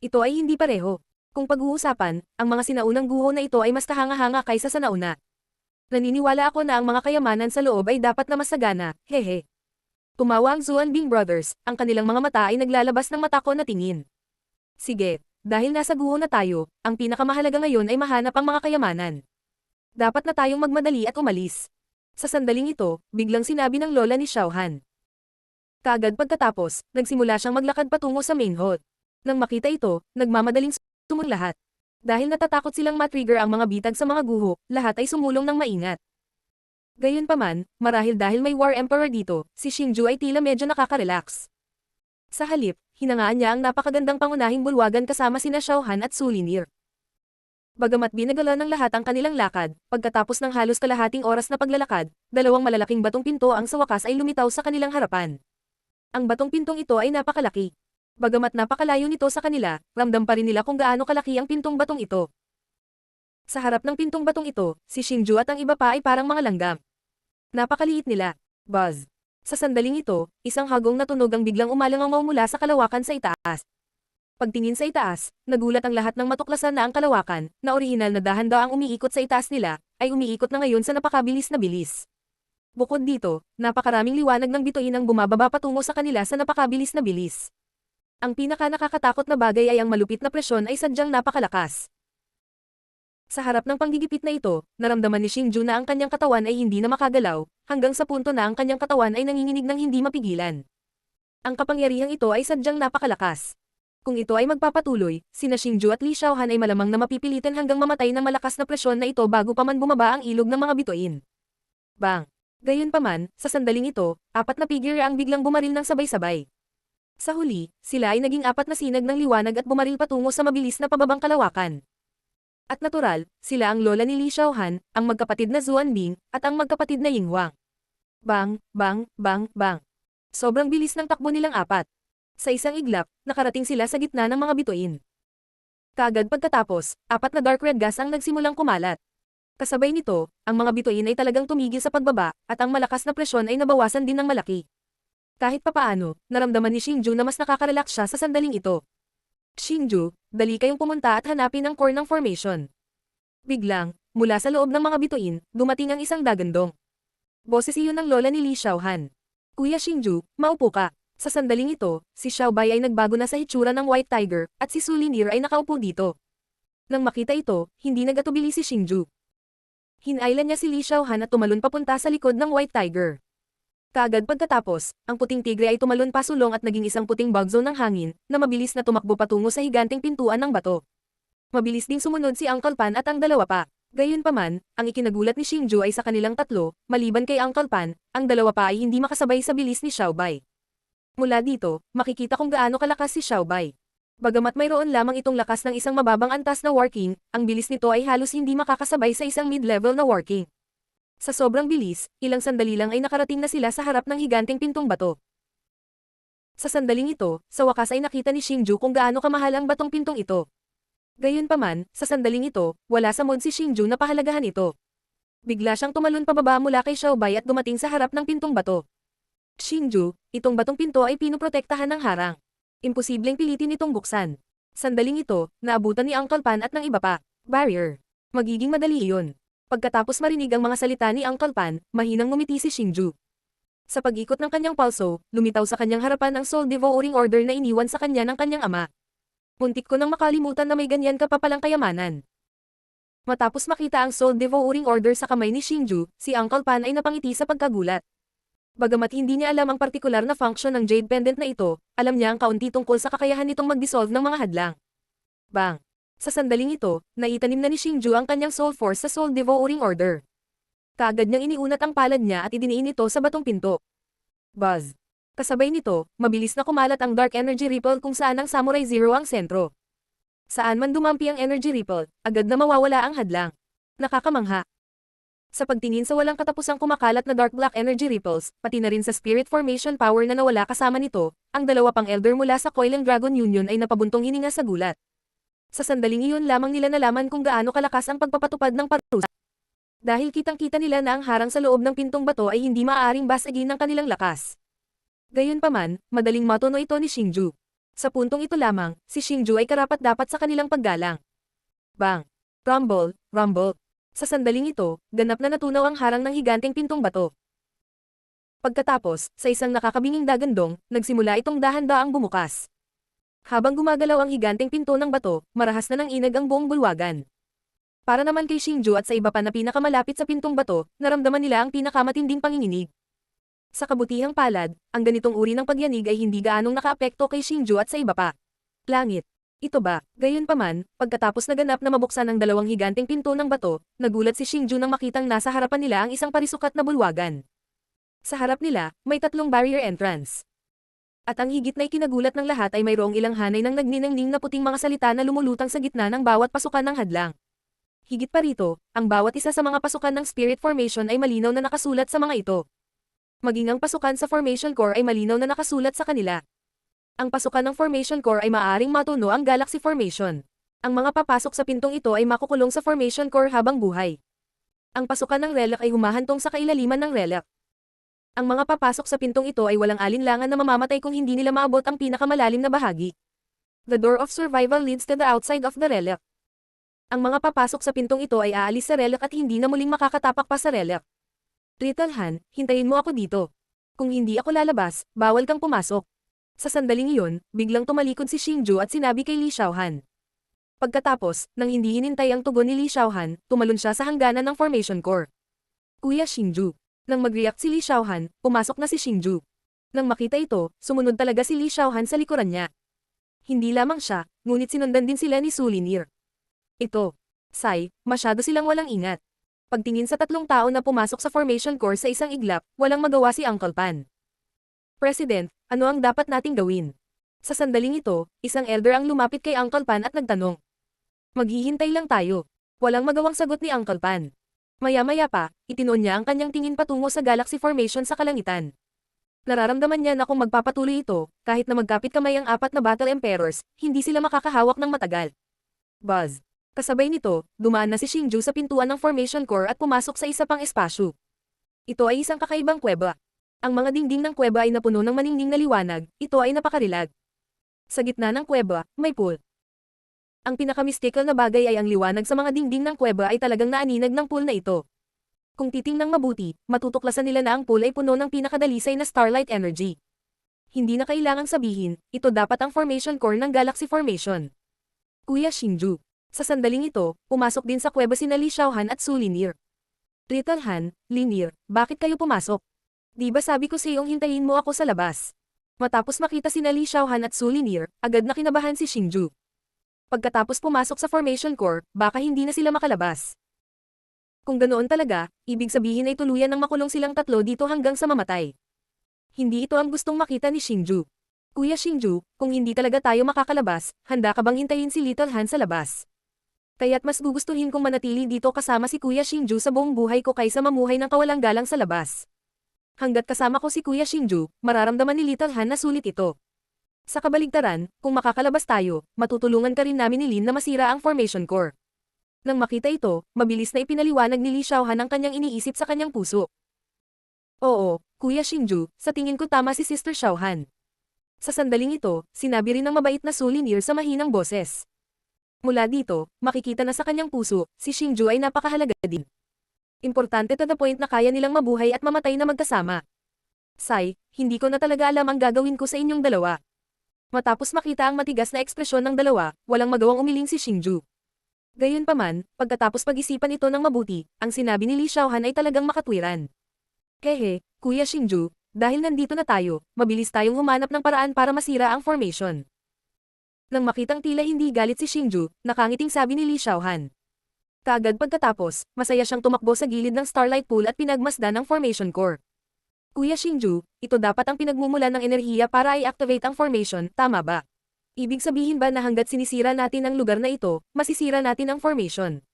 Ito ay hindi pareho. Kung pag-uusapan, ang mga sinaunang guho na ito ay mas kahanga-hanga kaysa sa nauna. Naniniwala ako na ang mga kayamanan sa loob ay dapat na masagana, hehe. Tumawa ang Zuanbing Brothers, ang kanilang mga mata ay naglalabas ng matako na tingin. Sige, dahil nasa guho na tayo, ang pinakamahalaga ngayon ay mahanap ang mga kayamanan. Dapat na tayong magmadali at umalis. Sa sandaling ito, biglang sinabi ng lola ni Xiaohan. Kaagad pagkatapos, nagsimula siyang maglakad patungo sa main hall. Nang makita ito, nagmamadaling sumulong lahat. Dahil natatakot silang matrigger ang mga bitag sa mga guho, lahat ay sumulong ng maingat. Gayunpaman, marahil dahil may War Emperor dito, si Xingju ay tila medyo nakaka-relax. Sa halip, hinangaan niya ang napakagandang pangunahing bulwagan kasama sina Xiaohan at Su Linier. Bagamat binagala ng lahat ang kanilang lakad, pagkatapos ng halos kalahating oras na paglalakad, dalawang malalaking batong pinto ang sa wakas ay lumitaw sa kanilang harapan. Ang batong pintong ito ay napakalaki. Bagamat napakalayo nito sa kanila, ramdam pa rin nila kung gaano kalaki ang pintong batong ito. Sa harap ng pintong batong ito, si Xingju at ang iba pa ay parang mga langgam. Napakaliit nila. Buzz. Sa sandaling ito, isang hagong na tunog ang biglang umalangaw mula sa kalawakan sa itaas. Pagtingin sa itaas, nagulat ang lahat ng matuklasan na ang kalawakan, na orihinal na dahan-daang umiikot sa itaas nila, ay umiikot na ngayon sa napakabilis na bilis. Bukod dito, napakaraming liwanag ng bituin ang bumababa patungo sa kanila sa napakabilis na bilis. Ang pinaka-nakakatakot na bagay ay ang malupit na presyon ay sadyang napakalakas. Sa harap ng panggigipit na ito, naramdaman ni Xingju na ang kanyang katawan ay hindi na makagalaw, hanggang sa punto na ang kanyang katawan ay nanginginig ng hindi mapigilan. Ang kapangyarihang ito ay sadyang napakalakas. Kung ito ay magpapatuloy, sina Xingju at Li Xiaohan ay malamang na mapipilitan hanggang mamatay ng malakas na presyon na ito bago pa man bumaba ang ilog ng mga bituin. Bang! Gayunpaman, sa sandaling ito, 4 na figure ang biglang bumaril ng sabay-sabay. Sa huli, sila ay naging 4 na sinag ng liwanag at bumaril patungo sa mabilis na pababang kalawakan. At natural, sila ang lola ni Li Xiaohan, ang magkapatid na Zuanbing, at ang magkapatid na Yinghuang. Bang, bang, bang, bang. Sobrang bilis ng takbo nilang 4. Sa isang iglap, nakarating sila sa gitna ng mga bituin. Kaagad pagkatapos, 4 na dark red gas ang nagsimulang kumalat. Kasabay nito, ang mga bituin ay talagang tumigil sa pagbaba, at ang malakas na presyon ay nabawasan din ng malaki. Kahit papaano, naramdaman ni Xingju na mas nakaka-relax siya sa sandaling ito. Xingju, dali kayong pumunta at hanapin ang core ng formation. Biglang, mula sa loob ng mga bituin, dumating ang isang dagandong. Boses iyon ng lola ni Li Xiaohan. Kuya Xingju, maupo ka. Sa sandaling ito, si Xiaobai ay nagbago na sa hitsura ng White Tiger, at si Su Linier ay nakaupo dito. Nang makita ito, hindi nagatubili si Xingju. Hinailan niya si Li Xiaohan at tumalon papunta sa likod ng White Tiger. Kaagad pagkatapos, ang puting tigre ay tumalon pasulong at naging isang puting bug zone ng hangin, na mabilis na tumakbo patungo sa higanteng pintuan ng bato. Mabilis ding sumunod si Uncle Pan at ang dalawa pa. Gayunpaman, ang ikinagulat ni Xingju ay sa kanilang tatlo, maliban kay Uncle Pan, ang dalawa pa ay hindi makasabay sa bilis ni Xiaobai. Mula dito, makikita kung gaano kalakas si Xiaobai. Bagamat mayroon lamang itong lakas ng isang mababang antas na working, ang bilis nito ay halos hindi makakasabay sa isang mid-level na working. Sa sobrang bilis, ilang sandali lang ay nakarating na sila sa harap ng higanteng pintong bato. Sa sandaling ito, sa wakas ay nakita ni Xingju kung gaano kamahal ang batong pintong ito. Gayunpaman, sa sandaling ito, wala sa mood si Xingju na pahalagahan ito. Bigla siyang tumalon pababa mula kay Xiaobai at dumating sa harap ng pintong bato. Xingju, itong batong pinto ay pinuprotektahan ng harang. Imposibleng pilitin itong buksan. Sandaling ito, naabutan ni Uncle Pan at ng iba pa. Barrier. Magiging madali iyon. Pagkatapos marinig ang mga salita ni Uncle Pan, mahinang ngumiti si Xingju. Sa pag-ikot ng kanyang pulso, lumitaw sa kanyang harapan ang Soul Devouring Order na iniwan sa kanya ng kanyang ama. Muntik ko nang makalimutan na may ganyan ka pa palang kayamanan. Matapos makita ang Soul Devouring Order sa kamay ni Xingju, si Uncle Pan ay napangiti sa pagkagulat. Bagamat hindi niya alam ang partikular na function ng Jade Pendant na ito, alam niya ang kaunti tungkol sa kakayahan nitong mag-dissolve ng mga hadlang. Bang! Sa sandaling ito, naitanim na ni Xingju ang kanyang Soul Force sa Soul Devouring Order. Kaagad niyang iniunat ang palad niya at idiniin ito sa batong pinto. Buzz! Kasabay nito, mabilis na kumalat ang Dark Energy Ripple kung saan ang Samurai Zero ang sentro. Saan man dumampi ang energy ripple, agad na mawawala ang hadlang. Nakakamangha. Sa pagtingin sa walang katapusang kumakalat na dark black energy ripples, pati na rin sa spirit formation power na nawala kasama nito, ang dalawa pang elder mula sa Coiling Dragon Union ay napabuntong hininga sa gulat. Sa sandaling iyon lamang nila nalaman kung gaano kalakas ang pagpapatupad ng parusa. Dahil kitang-kita nila na ang harang sa loob ng pintong bato ay hindi maaaring basagin ng kanilang lakas. Gayunpaman, madaling matuno ito ni Xingju. Sa puntong ito lamang, si Xingju ay karapat-dapat sa kanilang paggalang. Bang! Rumble, rumble. Sa sandaling ito, ganap na natunaw ang harang ng higanteng pintong bato. Pagkatapos, sa isang nakakabinging dagandong, nagsimula itong dahan-daang bumukas. Habang gumagalaw ang higanteng pinto ng bato, marahas na ng inag ang buong bulwagan. Para naman kay Xingju at sa iba pa na pinakamalapit sa pintong bato, naramdaman nila ang pinakamatinding panginginig. Sa kabutihang palad, ang ganitong uri ng pagyanig ay hindi gaanong nakaapekto kay Xingju at sa iba pa. Langit. Ito ba? Gayunpaman, pagkatapos naganap na mabuksan ang dalawang higanteng pinto ng bato, nagulat si Xingju nang makitang nasa harapan nila ang isang parisukat na bulwagan. Sa harap nila, may 3 barrier entrance. At ang higit na ikinagulat ng lahat ay mayroong ilang hanay ng nagniningning na puting mga salita na lumulutang sa gitna ng bawat pasukan ng hadlang. Higit pa rito, ang bawat isa sa mga pasukan ng spirit formation ay malinaw na nakasulat sa mga ito. Maging ang pasukan sa formation core ay malinaw na nakasulat sa kanila. Ang pasukan ng formation core ay maaaring matuno ang galaxy formation. Ang mga papasok sa pintong ito ay makukulong sa formation core habang buhay. Ang pasukan ng relic ay humahantong sa kailaliman ng relic. Ang mga papasok sa pintong ito ay walang alinlangan na mamamatay kung hindi nila maabot ang pinakamalalim na bahagi. The door of survival leads to the outside of the relic. Ang mga papasok sa pintong ito ay aalis sa relic at hindi na muling makakatapak pa sa relic. Little Han, hintayin mo ako dito. Kung hindi ako lalabas, bawal kang pumasok. Sa sandaling iyon, biglang tumalikod si Xingju at sinabi kay Li Xiaohan. Pagkatapos, nang hindi hinintay ang tugon ni Li Xiaohan, tumalon siya sa hangganan ng formation core. Kuya Xingju. Nang mag-react si Li Xiaohan, pumasok na si Xingju. Nang makita ito, sumunod talaga si Li Xiaohan sa likuran niya. Hindi lamang siya, ngunit sinundan din sila ni Su Linier. Ito. Sai, masyado silang walang ingat. Pagtingin sa 3 tao na pumasok sa formation core sa isang iglap, walang magawa si Uncle Pan. President, ano ang dapat nating gawin? Sa sandaling ito, isang elder ang lumapit kay Uncle Pan at nagtanong. Maghihintay lang tayo. Walang magawang sagot ni Uncle Pan. Maya-maya pa, itinoon niya ang kanyang tingin patungo sa galaxy formation sa kalangitan. Nararamdaman niya na kung magpapatuloy ito, kahit na magkapit kamay ang 4 na Battle Emperors, hindi sila makakahawak ng matagal. Buzz. Kasabay nito, dumaan na si Xingju sa pintuan ng formation core at pumasok sa isa pang espasyo. Ito ay isang kakaibang kuweba. Ang mga dingding ng kuweba ay napuno ng maningning na liwanag, ito ay napakarilag. Sa gitna ng kuweba, may pool. Ang pinaka-mystical na bagay ay ang liwanag sa mga dingding ng kuweba ay talagang naaninag ng pool na ito. Kung titingnang mabuti, matutuklasan nila na ang pool ay puno ng pinakadalisay na starlight energy. Hindi na kailangang sabihin, ito dapat ang formation core ng galaxy formation. Kuya Xingju. Sa sandaling ito, pumasok din sa kuweba sina Li Xiaohan at Su Linier. Little Han, Linier, bakit kayo pumasok? Di ba sabi ko sa iyong hintayin mo ako sa labas? Matapos makita sina Li Xiaohan at Su Linier, agad na kinabahan si Xingju. Pagkatapos pumasok sa formation core, baka hindi na sila makalabas. Kung ganoon talaga, ibig sabihin ay tuluyan ng makulong silang 3 dito hanggang sa mamatay. Hindi ito ang gustong makita ni Xingju. Kuya Xingju, kung hindi talaga tayo makakalabas, handa ka bang hintayin si Little Han sa labas? Kaya't mas gugustuhin kong manatili dito kasama si Kuya Xingju sa buong buhay ko kaysa mamuhay ng kawalang galang sa labas. Hanggat kasama ko si Kuya Xingju, mararamdaman ni Little Han na sulit ito. Sa kabaligtaran, kung makakalabas tayo, matutulungan ka rin namin ni Lin na masira ang formation core. Nang makita ito, mabilis na ipinaliwanag ni Li Xiaohan ang kanyang iniisip sa kanyang puso. Oo, Kuya Xingju, sa tingin ko tama si Sister Xiaohan. Sa sandaling ito, sinabi rin ng mabait na Su Linier sa mahinang boses. Mula dito, makikita na sa kanyang puso, si Xingju ay napakahalaga din. Importante to the point na kaya nilang mabuhay at mamatay na magkasama. Sai, hindi ko na talaga alam ang gagawin ko sa inyong dalawa. Matapos makita ang matigas na ekspresyon ng dalawa, walang magawang umiling si Xingju. Gayunpaman, pagkatapos pag-isipan ito ng mabuti, ang sinabi ni Li Xiaohan ay talagang makatwiran. Kehe, Kuya Xingju, dahil nandito na tayo, mabilis tayong humanap ng paraan para masira ang formation. Nang makitang tila hindi galit si Xingju, nakangiting sabi ni Li Xiaohan. Kaagad pagkatapos, masaya siyang tumakbo sa gilid ng starlight pool at pinagmasdan ang formation core. Kuya Xingju, ito dapat ang pinagmumulan ng enerhiya para i-activate ang formation, tama ba? Ibig sabihin ba na hanggat sinisira natin ang lugar na ito, masisira natin ang formation?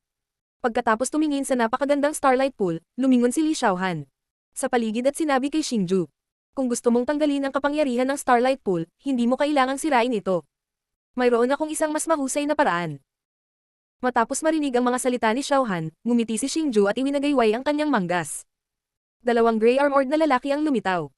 Pagkatapos tumingin sa napakagandang starlight pool, lumingon si Li Xiaohan sa paligid at sinabi kay Xingju. Kung gusto mong tanggalin ang kapangyarihan ng starlight pool, hindi mo kailangang sirain ito. Mayroon akong isang mas mahusay na paraan. Matapos marinig ang mga salita ni Xiaohan, ngumiti si Xingju at iwinagayway ang kanyang manggas. Dalawang gray armored na lalaki ang lumitaw.